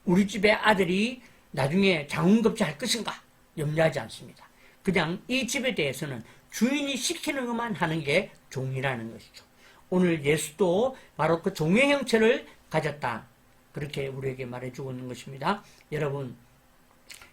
우리 집의 아들이 나중에 장원급제 할 것인가 염려하지 않습니다. 그냥 이 집에 대해서는 주인이 시키는 것만 하는 게 종이라는 것이죠. 오늘 예수도 바로 그 종의 형체를 가졌다. 그렇게 우리에게 말해주고 있는 것입니다. 여러분,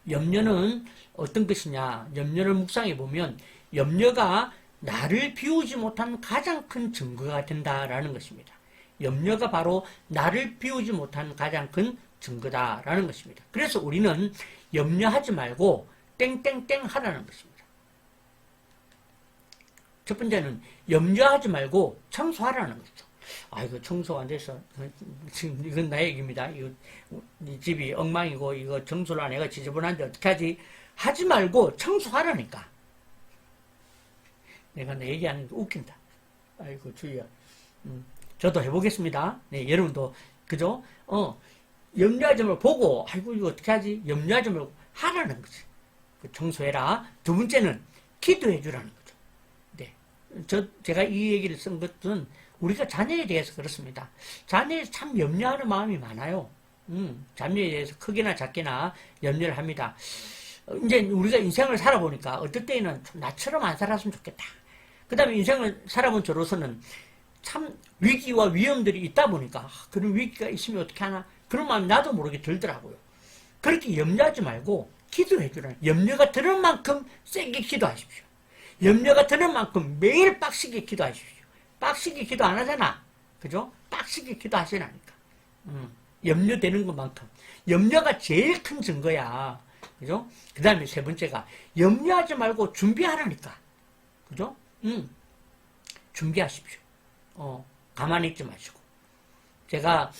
염려는 어떤 것이냐? 염려를 묵상해 보면 염려가 나를 비우지 못한 가장 큰 증거가 된다라는 것입니다. 염려가 바로 나를 비우지 못한 가장 큰 증거다라는 것입니다. 그래서 우리는 염려하지 말고 땡땡땡 하라는 것입니다. 첫 번째는 염려하지 말고 청소하라는 거죠. 이거 청소 안 돼서 지금 이건 나 얘기입니다. 이 집이 엉망이고 이거 청소를 안 해가 지저분한데 어떻게 하지? 하지 말고 청소하라니까. 내가 내 얘기하는 게 웃긴다. 아이고 주의야. 저도 해보겠습니다. 네, 여러분도 그죠? 염려하지 말고 보고 아이고 이거 어떻게 하지? 염려하지 말고 하라는 거지. 청소해라. 두 번째는 기도해 주라는 거죠. 네, 제가 이 얘기를 쓴 것은 우리가 자녀에 대해서 그렇습니다. 자녀에 참 염려하는 마음이 많아요. 자녀에 대해서 크게나 작게나 염려를 합니다. 이제 우리가 인생을 살아보니까 어떨 때는 나처럼 안 살았으면 좋겠다. 그 다음에 인생을 살아본 저로서는 참 위기와 위험들이 있다 보니까 그런 위기가 있으면 어떻게 하나 그런 마음이 나도 모르게 들더라고요. 그렇게 염려하지 말고 기도해 주라는, 염려가 드는 만큼 세게 기도하십시오. 염려가 드는 만큼 매일 빡시게 기도하십시오. 빡시게 기도 안 하잖아. 그죠? 빡시게 기도 하시라니까. 염려되는 것만큼. 염려가 제일 큰 증거야. 그죠? 그 다음에 세 번째가 염려하지 말고 준비하라니까. 그죠? 준비하십시오. 가만히 있지 마시고. 제가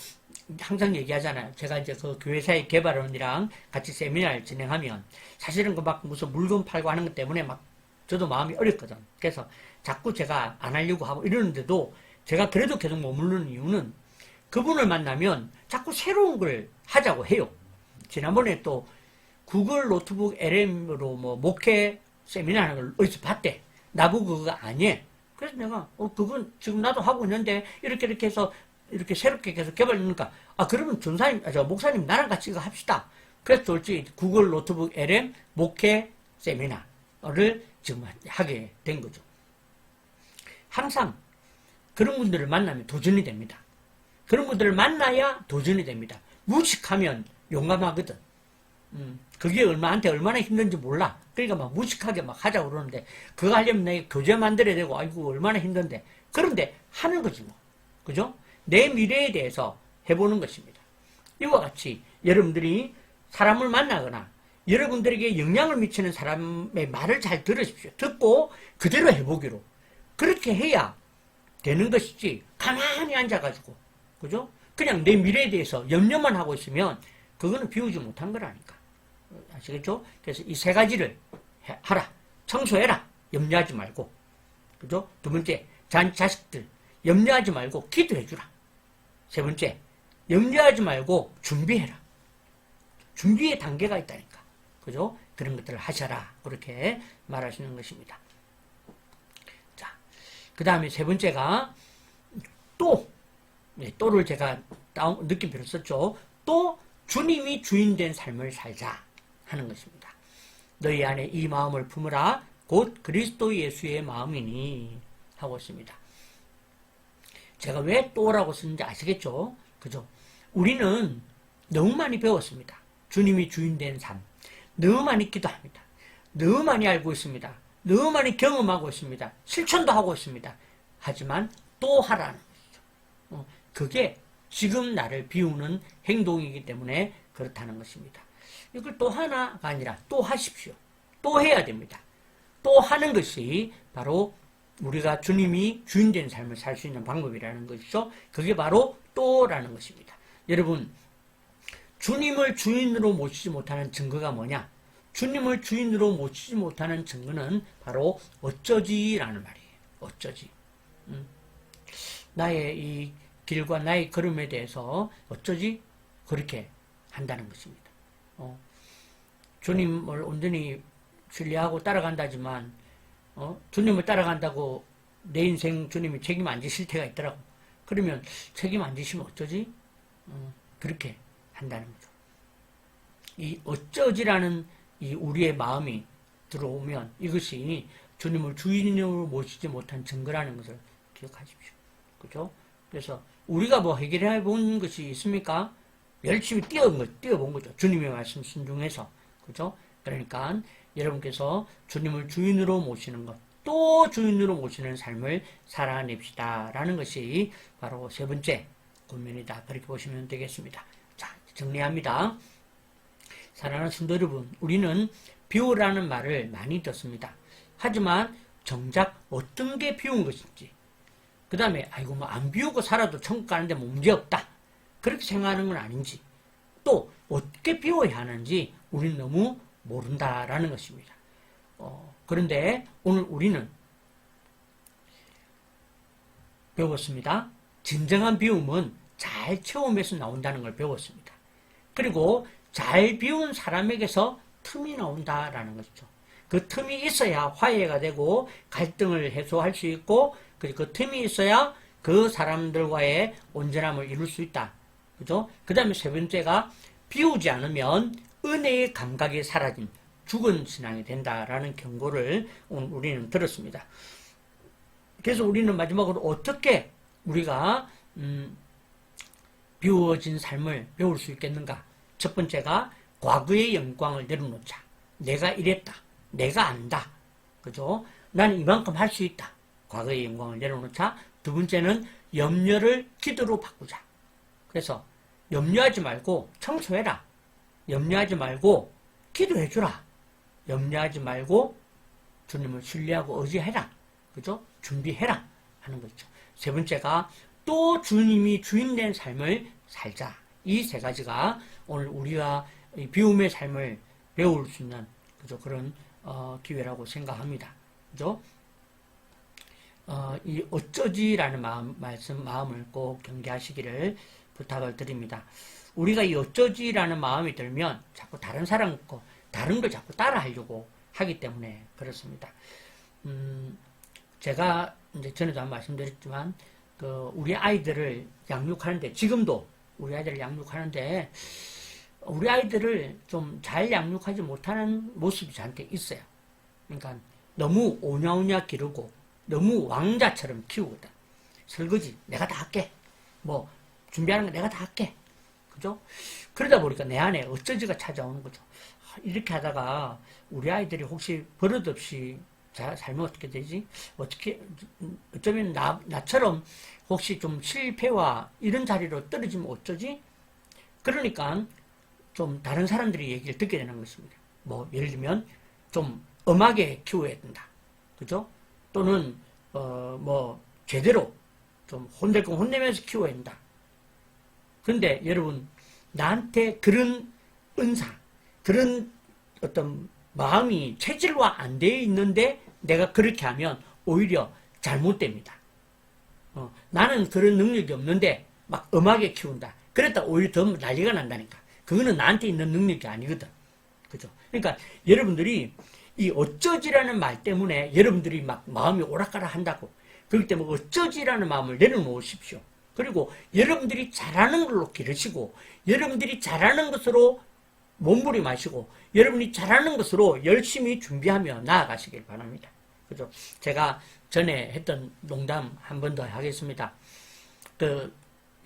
항상 얘기하잖아요. 제가 이제 그 교회사의 개발원이랑 같이 세미나를 진행하면 사실은 그 막 무슨 물건 팔고 하는 것 때문에 막 저도 마음이 어렵거든. 그래서 자꾸 제가 안 하려고 하고 이러는데도 제가 그래도 계속 머무르는 이유는 그분을 만나면 자꾸 새로운 걸 하자고 해요. 지난번에 또 구글 노트북 LM으로 뭐 목회 세미나 하는 걸 어디서 봤대. 나보고 그거 아니에. 그래서 내가 그건 지금 나도 하고 있는데 이렇게 해서 이렇게 새롭게 계속 개발하니까 그러면 목사님 나랑 같이 이거 합시다. 그래서 솔직히 구글 노트북 LM 목회 세미나를 지금 하게 된 거죠. 항상 그런 분들을 만나면 도전이 됩니다. 그런 분들을 만나야 도전이 됩니다. 무식하면 용감하거든. 그게 나한테 얼마나 힘든지 몰라. 그러니까 막 무식하게 막 하자고 그러는데 그거 하려면 내가 교재 만들어야 되고 아이고 얼마나 힘든데. 그런데 하는 거지 뭐. 그죠? 내 미래에 대해서 해보는 것입니다. 이와 같이 여러분들이 사람을 만나거나 여러분들에게 영향을 미치는 사람의 말을 잘 들으십시오. 듣고 그대로 해보기로. 그렇게 해야 되는 것이지 가만히 앉아가지고 그죠? 그냥 내 미래에 대해서 염려만 하고 있으면 그거는 비우지 못한 거라니까. 아시겠죠? 그래서 이 세 가지를 하라. 청소해라. 염려하지 말고. 그죠? 두 번째, 자식들 염려하지 말고 기도해주라. 세 번째, 염려하지 말고 준비해라. 준비의 단계가 있다니까. 그죠? 그런 것들을 하셔라. 그렇게 말하시는 것입니다. 자, 그 다음에 세 번째가 또를 제가 느낌표를 썼죠. 또 주님이 주인된 삶을 살자 하는 것입니다. 너희 안에 이 마음을 품으라. 곧 그리스도 예수의 마음이니 하고 있습니다. 제가 왜 또라고 쓰는지 아시겠죠? 그죠? 우리는 너무 많이 배웠습니다. 주님이 주인된 삶. 너무 많이 기도합니다. 너무 많이 알고 있습니다. 너무 많이 경험하고 있습니다. 실천도 하고 있습니다. 하지만 또 하라는 것이죠. 그게 지금 나를 비우는 행동이기 때문에 그렇다는 것입니다. 이걸 또 하나가 아니라 또 하십시오. 또 해야 됩니다. 또 하는 것이 바로 우리가 주님이 주인된 삶을 살 수 있는 방법이라는 것이죠. 그게 바로 또라는 것입니다. 여러분, 주님을 주인으로 모시지 못하는 증거가 뭐냐? 주님을 주인으로 모시지 못하는 증거는 바로 어쩌지라는 말이에요. 어쩌지. 나의 이 길과 나의 걸음에 대해서 어쩌지? 그렇게 한다는 것입니다. 주님을 온전히 신뢰하고 따라간다지만 주님을 따라간다고 내 인생 주님이 책임 안 지실 때가 있더라고. 그러면 책임 안 지시면 어쩌지? 그렇게 한다는 거죠. 이 어쩌지라는 이 우리의 마음이 들어오면 이것이 주님을 주인으로 모시지 못한 증거라는 것을 기억하십시오. 그죠? 그래서 우리가 뭐 해결해 본 것이 있습니까? 열심히 뛰어본 거죠. 주님의 말씀 순종해서. 그죠? 그러니까 여러분께서 주님을 주인으로 모시는 것, 또 주인으로 모시는 삶을 살아냅시다. 라는 것이 바로 세 번째 권면이다. 그렇게 보시면 되겠습니다. 자, 정리합니다. 사랑하는 성도 여러분, 우리는 비우라는 말을 많이 듣습니다. 하지만 정작 어떤 게 비운 것인지, 그 다음에 아이고 뭐 안 비우고 살아도 천국 가는데 문제 없다. 그렇게 생각하는 건 아닌지, 또 어떻게 비워야 하는지 우리는 너무 모른다라는 것입니다. 그런데 오늘 우리는 배웠습니다. 진정한 비움은 잘 체험해서 나온다는 걸 배웠습니다. 그리고 잘 비운 사람에게서 틈이 나온다라는 것이죠. 그 틈이 있어야 화해가 되고 갈등을 해소할 수 있고 그 틈이 있어야 그 사람들과의 온전함을 이룰 수 있다. 그죠? 그 다음에 세 번째가 비우지 않으면 은혜의 감각이 사라진 죽은 신앙이 된다라는 경고를 오늘 우리는 들었습니다. 그래서 우리는 마지막으로 어떻게 우리가 비워진 삶을 배울 수 있겠는가? 첫 번째가 과거의 영광을 내려놓자. 내가 이랬다. 내가 안다. 그죠? 나는 이만큼 할 수 있다. 과거의 영광을 내려놓자. 두 두 번째는 염려를 기도로 바꾸자. 그래서 염려하지 말고 청소해라. 염려하지 말고 기도해주라. 염려하지 말고 주님을 신뢰하고 의지해라. 그죠? 준비해라. 하는 거죠. 세 번째가 또 주님이 주인된 삶을 살자. 이 세 가지가 오늘 우리가 비움의 삶을 배울 수 있는 그죠? 그런 기회라고 생각합니다. 그죠? 이 어쩌지라는 마음을 꼭 경계하시기를 부탁을 드립니다. 우리가 이 어쩌지라는 마음이 들면 자꾸 다른 사람 거, 다른 걸 자꾸 따라 하려고 하기 때문에 그렇습니다. 제가 이제 전에도 한번 말씀드렸지만, 우리 아이들을 양육하는데, 지금도 우리 아이들을 양육하는데, 우리 아이들을 좀 잘 양육하지 못하는 모습이 저한테 있어요. 그러니까 너무 오냐오냐 기르고, 너무 왕자처럼 키우거든. 설거지 내가 다 할게. 뭐 준비하는 거 내가 다 할게. 그죠? 그러다 보니까 내 안에 어쩌지가 찾아오는 거죠. 이렇게 하다가 우리 아이들이 혹시 버릇없이 살면 어떻게 되지? 어쩌면 나처럼 혹시 좀 실패와 이런 자리로 떨어지면 어쩌지? 그러니까 좀 다른 사람들이 얘기를 듣게 되는 것입니다. 뭐 예를 들면 좀 엄하게 키워야 된다. 그죠? 또는 뭐 제대로 좀 혼낼 거 혼내면서 키워야 된다. 그런데 여러분, 나한테 그런 은사, 그런 어떤 마음이 체질화 안 되어 있는데 내가 그렇게 하면 오히려 잘못됩니다. 나는 그런 능력이 없는데 막 엄하게 키운다. 그랬다 오히려 더 난리가 난다니까. 그거는 나한테 있는 능력이 아니거든. 그죠? 그러니까 여러분들이 이 어쩌지라는 말 때문에 여러분들이 막 마음이 오락가락 한다고. 그렇기 때문에 어쩌지라는 마음을 내려놓으십시오. 그리고 여러분들이 잘하는 걸로 기르시고, 여러분들이 잘하는 것으로 몸부림하시고, 여러분이 잘하는 것으로 열심히 준비하며 나아가시길 바랍니다. 그죠? 제가 전에 했던 농담 한 번 더 하겠습니다.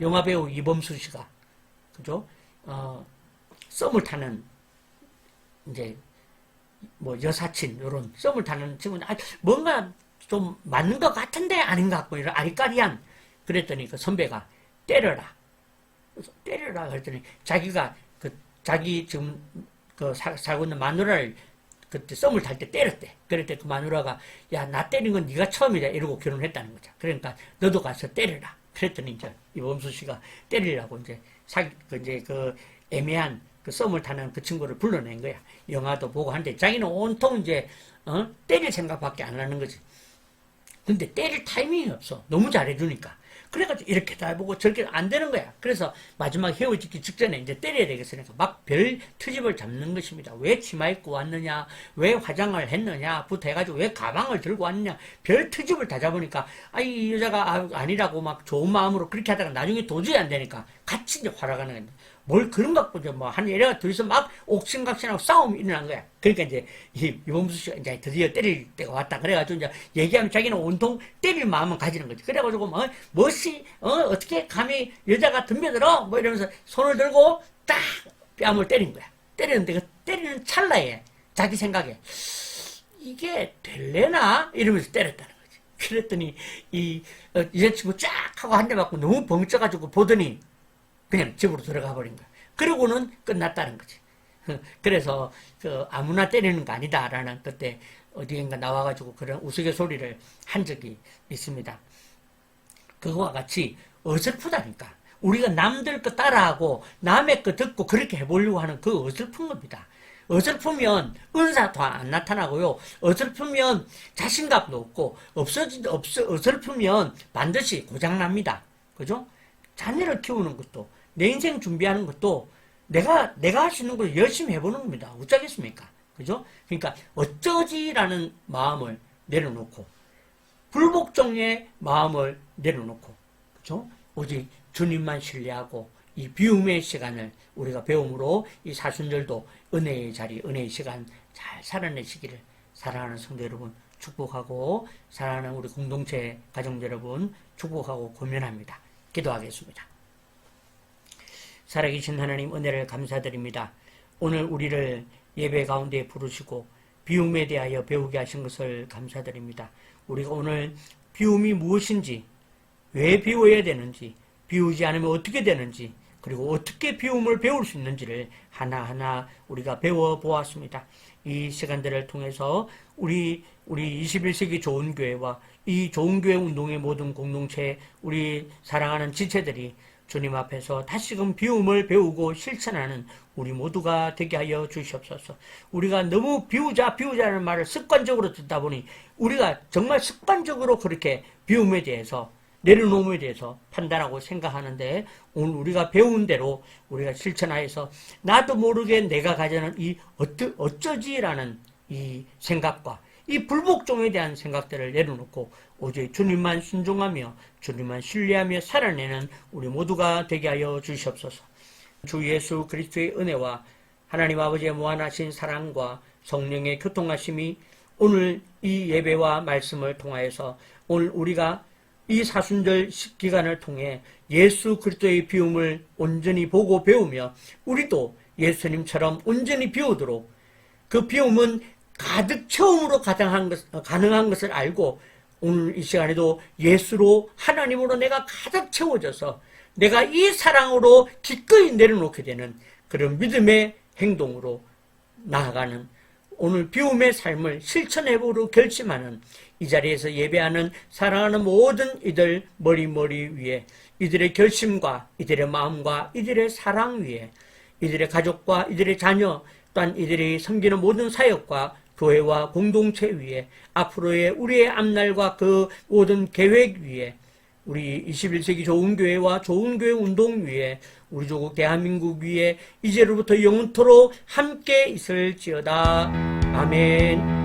영화배우 이범수 씨가, 그죠? 썸을 타는, 이제, 뭐, 여사친, 요런 썸을 타는 친구는, 뭔가 좀 맞는 것 같은데 아닌 것 같고, 이런 아리까리한, 그랬더니 그 선배가 때려라. 그래서 때려라. 그랬더니 자기가 자기 지금 살고 있는 마누라를 그때 썸을 탈 때 때렸대. 그랬더니 그 마누라가 야, 나 때린 건 네가 처음이다. 이러고 결혼했다는 거죠. 그러니까 너도 가서 때려라. 그랬더니 이제 이범수 씨가 때리려고 이제 그 애매한 그 썸을 타는 그 친구를 불러낸 거야. 영화도 보고 하는데 자기는 온통 이제 때릴 생각밖에 안 하는 거지. 근데 때릴 타이밍이 없어. 너무 잘해주니까. 그래가지고 이렇게 다 해보고 저렇게 안 되는 거야. 그래서 마지막 헤어지기 직전에 이제 때려야 되겠으니까 막 별 트집을 잡는 것입니다. 왜 치마 입고 왔느냐, 왜 화장을 했느냐부터 해가지고 왜 가방을 들고 왔느냐, 별 트집을 다 잡으니까 이 여자가 아니라고 막 좋은 마음으로 그렇게 하다가 나중에 도저히 안 되니까 같이 이제 활약하는 거야. 뭘 그런 거 갖고 이제 뭐 한 얘네가 둘이서 막 옥신각신하고 싸움이 일어난 거야. 그러니까 이제 이범수 씨가 이제 드디어 때릴 때가 왔다. 그래가지고 이제 얘기하면 자기는 온통 때릴 마음은 가지는 거지. 그래가지고 뭐 멋이 어떻게 감히 여자가 덤벼들어 뭐 이러면서 손을 들고 딱 뺨을 때린 거야. 때리는데 그 때리는 찰나에 자기 생각에 이게 될래나 이러면서 때렸다는 거지. 그랬더니 이 여자친구 쫙 하고 한 대 맞고 너무 벙쪄가지고 보더니 그냥 집으로 들어가 버린 거야. 그러고는 끝났다는 거지. 그래서 아무나 때리는 거 아니다라는 그때 어디인가 나와가지고 그런 우스갯소리를 한 적이 있습니다. 그거와 같이 어설프다니까. 우리가 남들 거 따라하고 남의 거 듣고 그렇게 해보려고 하는 그 어설픈 겁니다. 어설프면 은사도 안 나타나고요. 어설프면 자신감도 없고 어설프면 반드시 고장납니다. 그죠? 자녀를 키우는 것도 내 인생 준비하는 것도 내가 할 수 있는 걸 열심히 해보는 겁니다. 어쩌겠습니까? 그죠? 그러니까 어쩌지라는 마음을 내려놓고 불복종의 마음을 내려놓고 그죠? 오직 주님만 신뢰하고 이 비움의 시간을 우리가 배움으로 이 사순절도 은혜의 자리, 은혜의 시간 잘 살아내시기를 사랑하는 성도 여러분 축복하고 사랑하는 우리 공동체 가정 여러분 축복하고 고면합니다. 기도하겠습니다. 살아계신 하나님 은혜를 감사드립니다. 오늘 우리를 예배 가운데 부르시고 비움에 대하여 배우게 하신 것을 감사드립니다. 우리가 오늘 비움이 무엇인지 왜 비워야 되는지, 비우지 않으면 어떻게 되는지, 그리고 어떻게 비움을 배울 수 있는지를 하나하나 우리가 배워보았습니다. 이 시간들을 통해서 우리 21세기 좋은 교회와 이 좋은 교회 운동의 모든 공동체, 우리 사랑하는 지체들이 주님 앞에서 다시금 비움을 배우고 실천하는 우리 모두가 되게 하여 주시옵소서. 우리가 너무 비우자는 말을 습관적으로 듣다 보니 우리가 정말 습관적으로 그렇게 비움에 대해서, 내려놓음에 대해서 판단하고 생각하는데, 오늘 우리가 배운 대로 우리가 실천하여서 나도 모르게 내가 가지는 이 어쩌지라는 이 생각과 이 불복종에 대한 생각들을 내려놓고 오직 주님만 순종하며 주님만 신뢰하며 살아내는 우리 모두가 되게 하여 주시옵소서. 주 예수 그리스도의 은혜와 하나님 아버지의 무한하신 사랑과 성령의 교통하심이 오늘 이 예배와 말씀을 통하여서 오늘 우리가 이 사순절 기간을 통해 예수 그리스도의 비움을 온전히 보고 배우며 우리도 예수님처럼 온전히 비우도록, 그 비움은 가득 채움으로 가능한 것을 알고 오늘 이 시간에도 예수로, 하나님으로 내가 가득 채워져서 내가 이 사랑으로 기꺼이 내려놓게 되는 그런 믿음의 행동으로 나아가는, 오늘 비움의 삶을 실천해보려 결심하는 이 자리에서 예배하는 사랑하는 모든 이들 머리 위에, 이들의 결심과 이들의 마음과 이들의 사랑 위에, 이들의 가족과 이들의 자녀, 또한 이들이 섬기는 모든 사역과 교회와 공동체 위에, 앞으로의 우리의 앞날과 그 모든 계획 위에, 우리 21세기 좋은 교회와 좋은 교회 운동 위에, 우리 조국 대한민국 위에 이제로부터 영원토록 함께 있을지어다. 아멘.